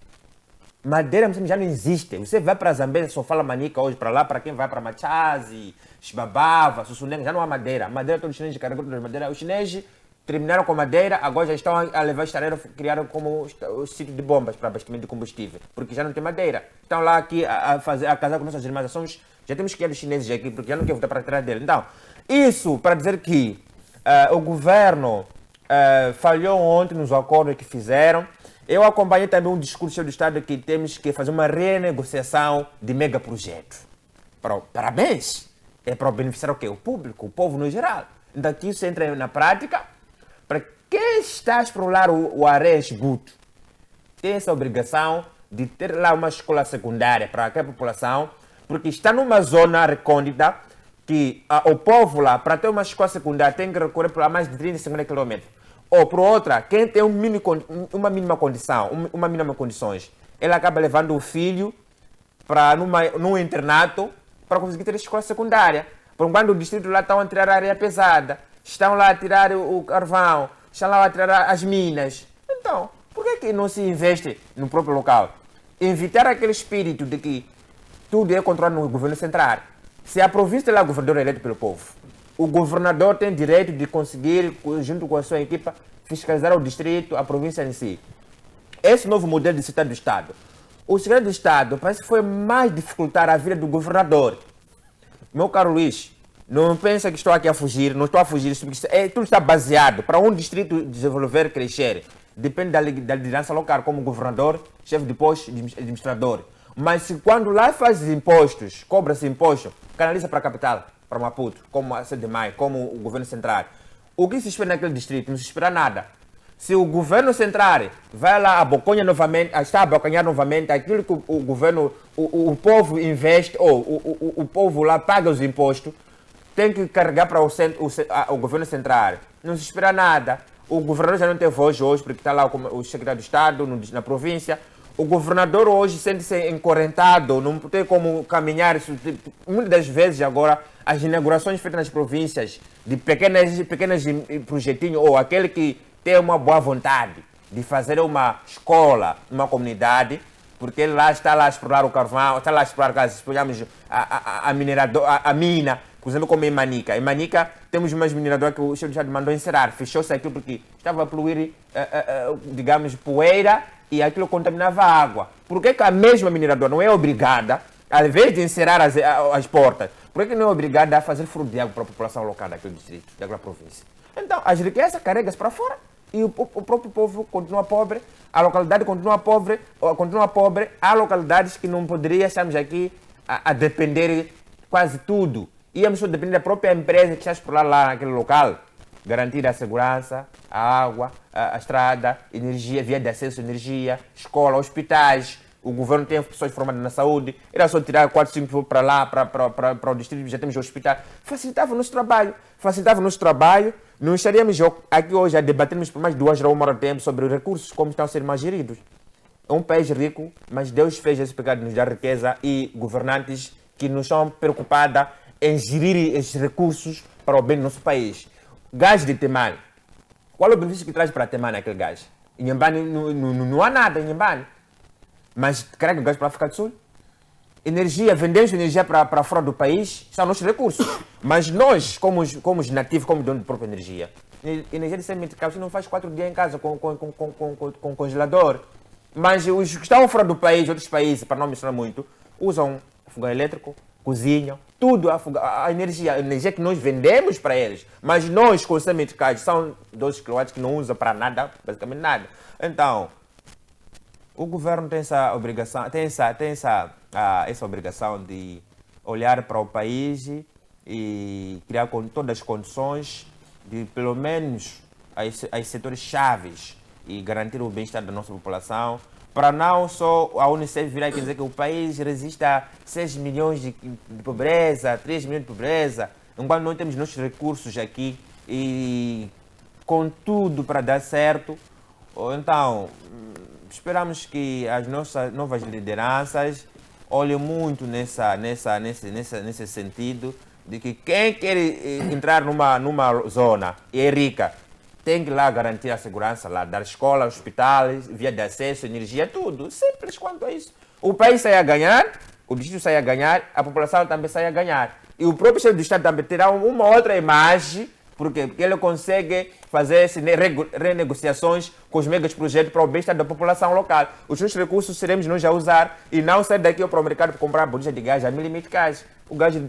Madeira em Moçambique já não existe. Você vai para Zambésia, só fala manica hoje, para lá, para quem vai para Machazi, Xibabava, Sussunenga, já não há madeira. Madeira, todos os chineses carregam todas as madeiras. Os chineses terminaram com madeira, agora já estão a levar estareiros, criaram como o sítio de bombas para abastecimento de combustível, porque já não tem madeira. Estão lá aqui a casar com nossas irmãs. Já temos que ir dos chineses aqui, porque já não quer voltar para trás dele. Então, isso para dizer que o governo falhou ontem nos acordos que fizeram. Eu acompanhei também um discurso do Estado que temos que fazer uma renegociação de megaprojetos. Parabéns! É para beneficiar o quê? O público, o povo no geral. Então aqui isso entra na prática. Para quem está a explorar o Ares Guto, tem essa obrigação de ter lá uma escola secundária para aquela população, porque está numa zona recôndita que o povo lá, para ter uma escola secundária, tem que recorrer por mais de 30, 50 km. Ou por outra, quem tem uma mínima condição, uma mínima condições, ele acaba levando o filho para num internato para conseguir ter a escola secundária. Por quando o distrito lá estão a tirar a areia pesada, estão lá a tirar o carvão, estão lá a tirar as minas. Então, por que não se investe no próprio local? Evitar aquele espírito de que tudo é controlado no governo central. Se a província é o governador eleito pelo povo, o governador tem direito de conseguir, junto com a sua equipa, fiscalizar o distrito, a província em si. Esse novo modelo de secretário do Estado, o secretário do Estado parece que foi mais dificultar a vida do governador. Meu caro Luís, não pensa que estou aqui a fugir, não estou a fugir, tudo está baseado para um distrito desenvolver, crescer. Depende da liderança local, como governador, chefe de posto, administrador. Mas se quando lá faz impostos, cobra-se imposto, canaliza para a capital, para Maputo, como a CDMAI, como o governo central. O que se espera naquele distrito? Não se espera nada. Se o governo central vai lá abocanhar novamente, está a abocanhar novamente aquilo que o governo, o povo investe, ou o povo lá paga os impostos, tem que carregar para o governo central. Não se espera nada. O governador já não tem voz hoje, porque está lá o secretário de Estado na província. O governador hoje sente-se encorrentado, não tem como caminhar. Muitas das vezes agora, as inaugurações feitas nas províncias, de pequenas projetinhos, ou aquele que tem uma boa vontade de fazer uma escola numa comunidade, porque ele lá está lá a explorar o carvão, está lá a explorar, exploramos a mina, por exemplo, como em Manica. Em Manica temos umas mineradoras que o chefe de Estado mandou encerrar, fechou-se aquilo porque estava a poluir, digamos, poeira, e aquilo contaminava a água. Por que a mesma mineradora não é obrigada, ao invés de encerrar as portas, por que não é obrigada a fazer furo de água para a população local daquele distrito, daquela província? Então, as riquezas carregam-se para fora e o próprio povo continua pobre, a localidade continua pobre, há localidades que não poderia, estamos aqui a depender quase tudo. Íamos só depender da própria empresa que está a explorar lá naquele local, garantir a segurança, a água, a estrada, energia, via de acesso à energia, escola, hospitais. O governo tem pessoas formadas na saúde. Era só tirar 4, 5 pessoas para lá, para o distrito, já temos o hospital. Facilitava o nosso trabalho. Não estaríamos aqui hoje a debatermos por mais de 2 horas ou 1 hora de tempo sobre os recursos, como estão a ser mais geridos. É um país rico, mas Deus fez esse pecado de nos dar riqueza e governantes que não estão preocupados em gerir esses recursos para o bem do nosso país. Gás de Temane. Qual é o benefício que traz para Temane aquele gás? Em Inhambane não há nada em Inhambane. Mas carrega o gás para a África do Sul. Energia, vendemos energia para fora do país, são nossos recursos. Mas nós, como os nativos, como dono da própria energia, energia de semente você não faz 4 dias em casa com congelador. Mas os que estão fora do país, outros países, para não mencionar muito, usam fogão elétrico, cozinham, tudo, a energia que nós vendemos para eles. Mas nós, com semente de caixa, são 12 kW que não usa para nada, basicamente nada. Então, o governo tem essa obrigação, essa obrigação de olhar para o país e criar todas as condições de, pelo menos, as setores chaves e garantir o bem-estar da nossa população, para não só a Unicef virar e dizer que o país resiste a 6 milhões de pobreza, 3 milhões de pobreza, enquanto nós temos nossos recursos aqui e com tudo para dar certo, Ou então, esperamos que as nossas novas lideranças olhem muito nesse sentido de que quem quer entrar numa zona e é rica tem que lá garantir a segurança lá, dar escola, hospitais, via de acesso, energia, tudo. Simples quanto a isso. O país sai a ganhar, o distrito sai a ganhar, a população também sai a ganhar. E o próprio chefe do Estado também terá uma outra imagem, porque ele consegue fazer renegociações com os megas projetos para o bem-estar da população local. Os seus recursos seremos nós a usar e não sair daqui para o mercado para comprar botija de gás a 1000 meticais. O gás de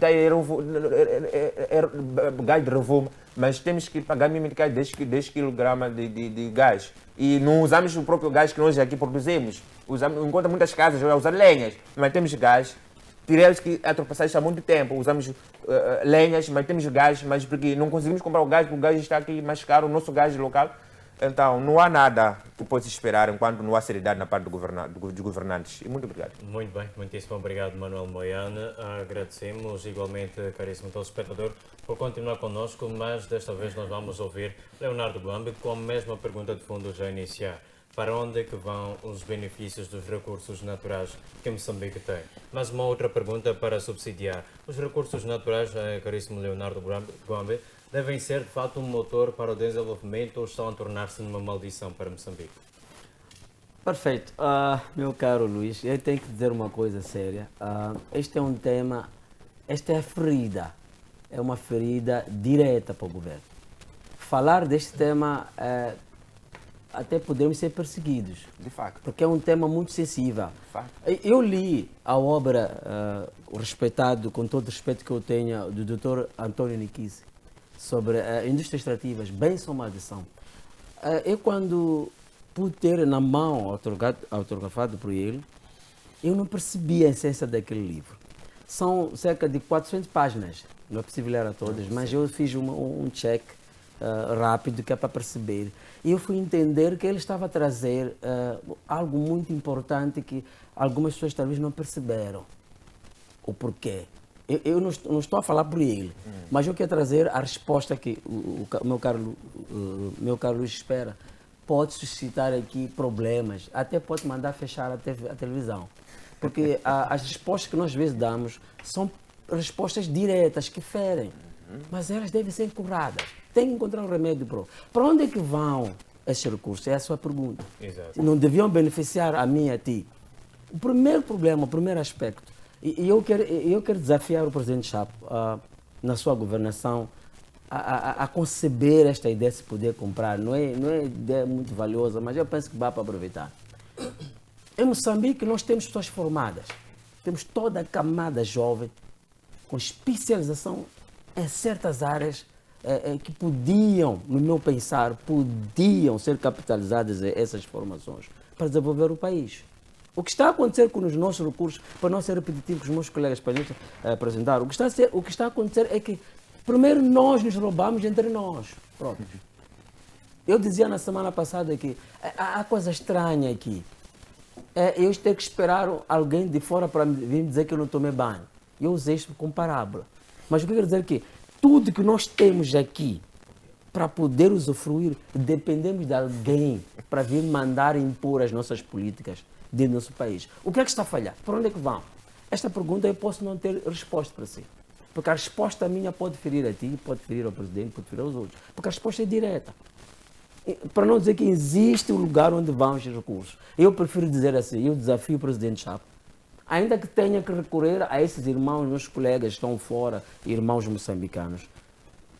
gás de revumo, mas temos que pagar 1000 meticais 10 kg de gás. E não usamos o próprio gás que nós aqui produzimos. Enquanto muitas casas usam lenhas, mas temos gás. Tivemos que ultrapassar isso há muito tempo. Usamos lenhas, mas temos gás, mas porque não conseguimos comprar o gás, porque o gás está aqui mais caro, o nosso gás local. Então, não há nada que possa esperar enquanto não há seriedade na parte dos governantes. E muito obrigado. Muito bem, muitíssimo obrigado, Manuel Moiane. Agradecemos igualmente, caríssimo telespectador, por continuar connosco, mas desta vez nós vamos ouvir Leonardo Guambe com a mesma pergunta de fundo já iniciar. Para onde é que vão os benefícios dos recursos naturais que Moçambique tem? Mas uma outra pergunta para subsidiar. Os recursos naturais, caríssimo Leonardo Guambe, devem ser de fato um motor para o desenvolvimento ou estão a tornar-se uma maldição para Moçambique? Perfeito. Meu caro Luís, eu tenho que dizer uma coisa séria. Este é um tema, esta é a ferida, é uma ferida direta para o governo. Falar deste tema até podemos ser perseguidos. De facto. Porque é um tema muito sensível. De facto. Eu li a obra, o respeitado, com todo o respeito que eu tenho, do Dr. António Niquise, sobre indústrias extrativas, bem-som maldição. Eu, quando pude ter na mão, autografado por ele, eu não percebi a essência daquele livro. São cerca de 400 páginas, não é possível ler a todas, mas eu fiz um check rápido que é para perceber. E eu fui entender que ele estava a trazer algo muito importante que algumas pessoas talvez não perceberam. O porquê. Eu não estou a falar por ele, mas eu quero trazer a resposta que o meu caro Luís espera. Pode suscitar aqui problemas, até pode mandar fechar a televisão. Porque as respostas que nós às vezes damos são respostas diretas, que ferem, mas elas devem ser curadas. Tem que encontrar um remédio próprio. Para onde é que vão esses recursos? É a sua pergunta. Exato. Não deviam beneficiar a mim e a ti. O primeiro problema, o primeiro aspecto, e eu quero desafiar o presidente Chapo na sua governação a conceber esta ideia de se poder comprar. Não é ideia muito valiosa, mas eu penso que dá para aproveitar. Em Moçambique nós temos pessoas formadas, temos toda a camada jovem com especialização em certas áreas que podiam, no meu pensar, podiam ser capitalizadas essas formações para desenvolver o país. O que está a acontecer com os nossos recursos, para não ser repetitivo com os meus colegas para apresentar, o que está a acontecer é que primeiro nós nos roubamos entre nós próprios. Eu dizia na semana passada que há coisa estranha aqui. Eu ter que esperar alguém de fora para vir dizer que eu não tomei banho. Eu usei isto como parábola. Mas o que eu quero dizer é que tudo que nós temos aqui para poder usufruir, dependemos de alguém para vir mandar impor as nossas políticas dentro do nosso país. O que é que está a falhar? Para onde é que vão? Esta pergunta eu posso não ter resposta para si. Porque a resposta minha pode ferir a ti, pode ferir ao presidente, pode ferir aos outros. Porque a resposta é direta. Para não dizer que existe um lugar onde vão esses recursos. Eu prefiro dizer assim, eu desafio o presidente Chapo, ainda que tenha que recorrer a esses irmãos, meus colegas que estão fora, irmãos moçambicanos,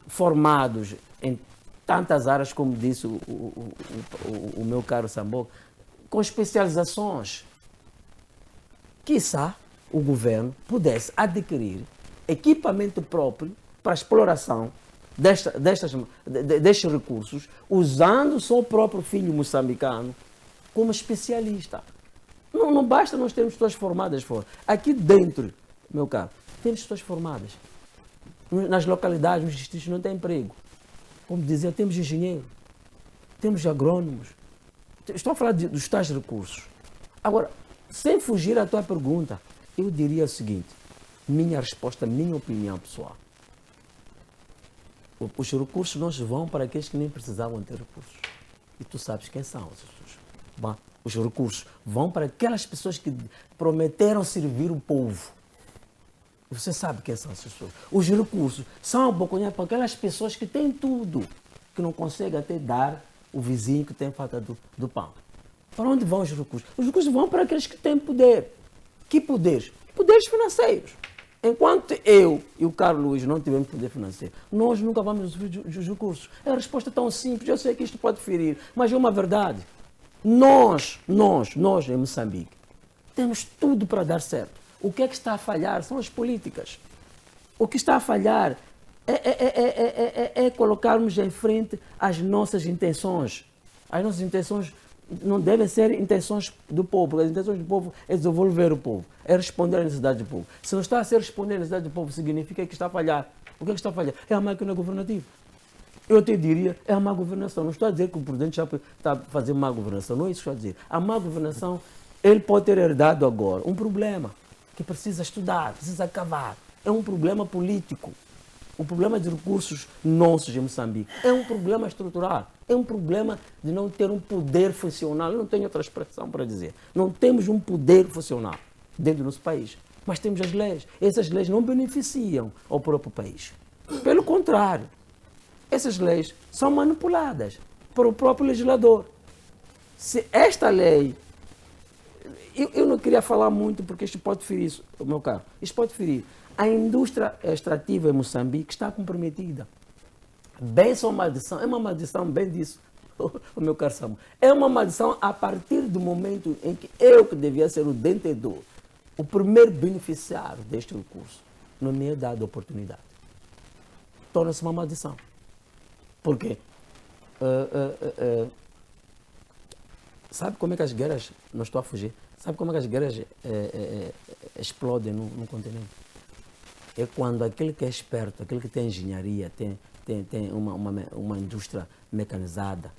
formados em tantas áreas, como disse o meu caro Sambo, com especializações. Quiçá o governo pudesse adquirir equipamento próprio para a exploração destes recursos, usando o seu próprio filho moçambicano como especialista. Não basta nós termos pessoas formadas fora. Aqui dentro, meu caro, temos pessoas formadas. Nas localidades, nos distritos, não tem emprego. Como dizia, temos engenheiro, temos agrônomos. Estou a falar dos tais recursos. Agora, sem fugir à tua pergunta, eu diria o seguinte, minha resposta, minha opinião pessoal. Os recursos não vão para aqueles que nem precisavam ter recursos. E tu sabes quem são essas pessoas. Bom, os recursos vão para aquelas pessoas que prometeram servir o povo. Você sabe quem são essas pessoas. Os recursos são abocanhados para aquelas pessoas que têm tudo, que não conseguem até dar o vizinho que tem falta do pão. Para onde vão os recursos? Os recursos vão para aqueles que têm poder. Que poderes? Poderes financeiros. Enquanto eu e o Carlos Luís não tivermos poder financeiro, nós nunca vamos usufruir os recursos. É a resposta tão simples. Eu sei que isto pode ferir, mas é uma verdade. Nós em Moçambique, temos tudo para dar certo. O que é que está a falhar são as políticas. O que está a falhar é colocarmos em frente as nossas intenções. As nossas intenções não devem ser intenções do povo, porque as intenções do povo é desenvolver o povo, é responder às necessidades do povo. Se não está a ser responder às necessidades do povo, significa que está a falhar. O que é que está a falhar? É a máquina governativa. Eu te diria, é a má governação. Não estou a dizer que o presidente já está a fazer má governação, não é isso que estou a dizer. A má governação, ele pode ter herdado agora um problema que precisa estudar, precisa acabar. É um problema político. O problema de recursos nossos em Moçambique é um problema estrutural. É um problema de não ter um poder funcional. Eu não tenho outra expressão para dizer. Não temos um poder funcional dentro do nosso país. Mas temos as leis. Essas leis não beneficiam ao próprio país. Pelo contrário, essas leis são manipuladas para o próprio legislador. Se esta lei... Eu não queria falar muito porque isto pode ferir isso, meu caro. Isto pode ferir. A indústria extrativa em Moçambique está comprometida. Bênção ou maldição? É uma maldição, bem disso, o meu caro Samuel. É uma maldição a partir do momento em que eu, que devia ser o detentor, o primeiro beneficiário deste recurso, não me é dado a oportunidade. Torna-se uma maldição. Por quê? Sabe como é que as guerras, não estou a fugir, sabe como é que as guerras explodem no continente? É quando aquele que é esperto, aquele que tem engenharia, tem uma indústria mecanizada,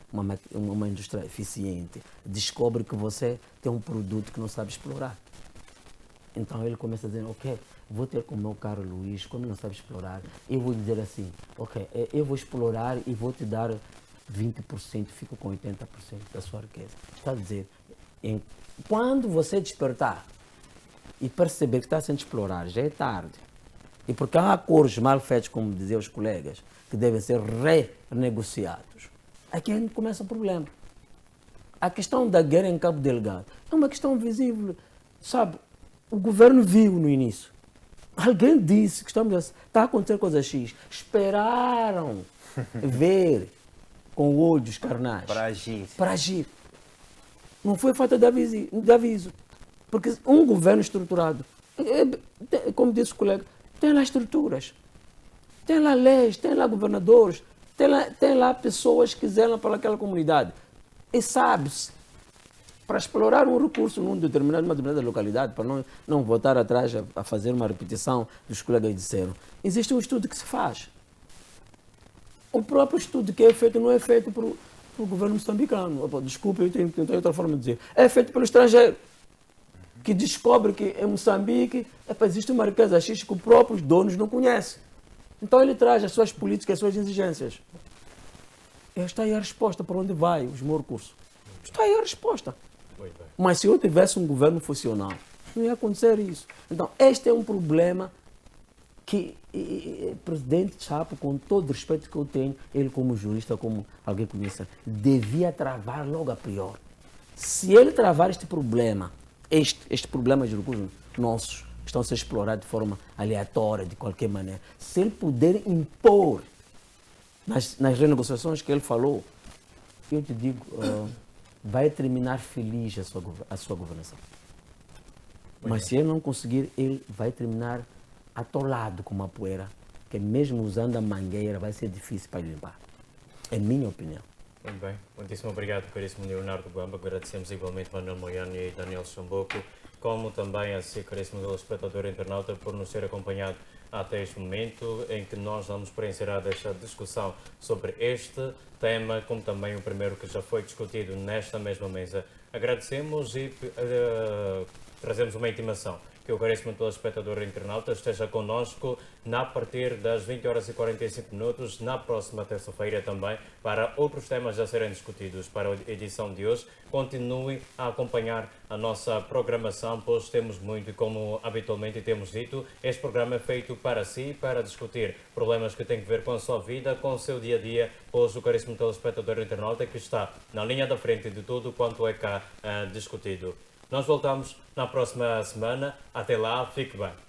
uma indústria eficiente, descobre que você tem um produto que não sabe explorar. Então ele começa a dizer, ok, vou ter com o meu caro Luís, como não sabe explorar, eu vou dizer assim, ok, eu vou explorar e vou te dar 20%, fico com 80% da sua riqueza. Está a dizer, quando você despertar e perceber que está sendo explorado, já é tarde. E porque há acordos mal feitos, como diziam os colegas, que devem ser renegociados. Aqui começa o problema. A questão da guerra em Cabo Delgado é uma questão visível. Sabe, o governo viu no início. Alguém disse que está a acontecer coisa X. Esperaram ver com olhos carnais. Para agir. Para agir. Não foi falta de aviso. Porque um governo estruturado, como disse o colega, tem lá estruturas, tem lá leis, tem lá governadores, tem lá pessoas que zelam para aquela comunidade. E sabe-se, para explorar um recurso numa determinada localidade, para não voltar atrás a fazer uma repetição dos colegas disseram, existe um estudo que se faz. O próprio estudo que é feito não é feito pelo governo moçambicano. Desculpe, eu tenho outra forma de dizer. É feito pelo estrangeiro, que descobre que em Moçambique existe uma riqueza X que os próprios donos não conhecem. Então ele traz as suas políticas, as suas exigências. Esta aí é a resposta para onde vai os meus recursos. Está aí a resposta. Mas se eu tivesse um governo funcional, não ia acontecer isso. Então, este é um problema que o presidente Chapo, com todo o respeito que eu tenho, ele como jurista, como alguém que conhece, devia travar logo a priori. Se ele travar este problema, este problema de recursos nossos, que estão a ser explorados de forma aleatória, de qualquer maneira, se ele puder impor nas renegociações que ele falou, eu te digo, vai terminar feliz a sua governação. Mas se ele não conseguir, ele vai terminar atolado com uma poeira, que mesmo usando a mangueira vai ser difícil para limpar. É minha opinião. Muito bem. Muitíssimo obrigado, caríssimo Leonardo Gwamba. Agradecemos igualmente Manuel Moiano e Daniel Chamboco, como também a si, caríssimo telespectador internauta, por nos ter acompanhado até este momento, em que nós damos por encerrada esta discussão sobre este tema, como também o primeiro que já foi discutido nesta mesma mesa. Agradecemos e trazemos uma intimação. que o caríssimo telespectador internauta esteja conosco a partir das 20 horas e 45 minutos, na próxima terça-feira também, para outros temas a serem discutidos. Para a edição de hoje, continue a acompanhar a nossa programação, pois temos muito, como habitualmente temos dito, este programa é feito para si, para discutir problemas que têm a ver com a sua vida, com o seu dia-a-dia, pois o caríssimo telespectador internauta que está na linha da frente de tudo quanto é cá discutido. Nós voltamos na próxima semana. Até lá, fique bem.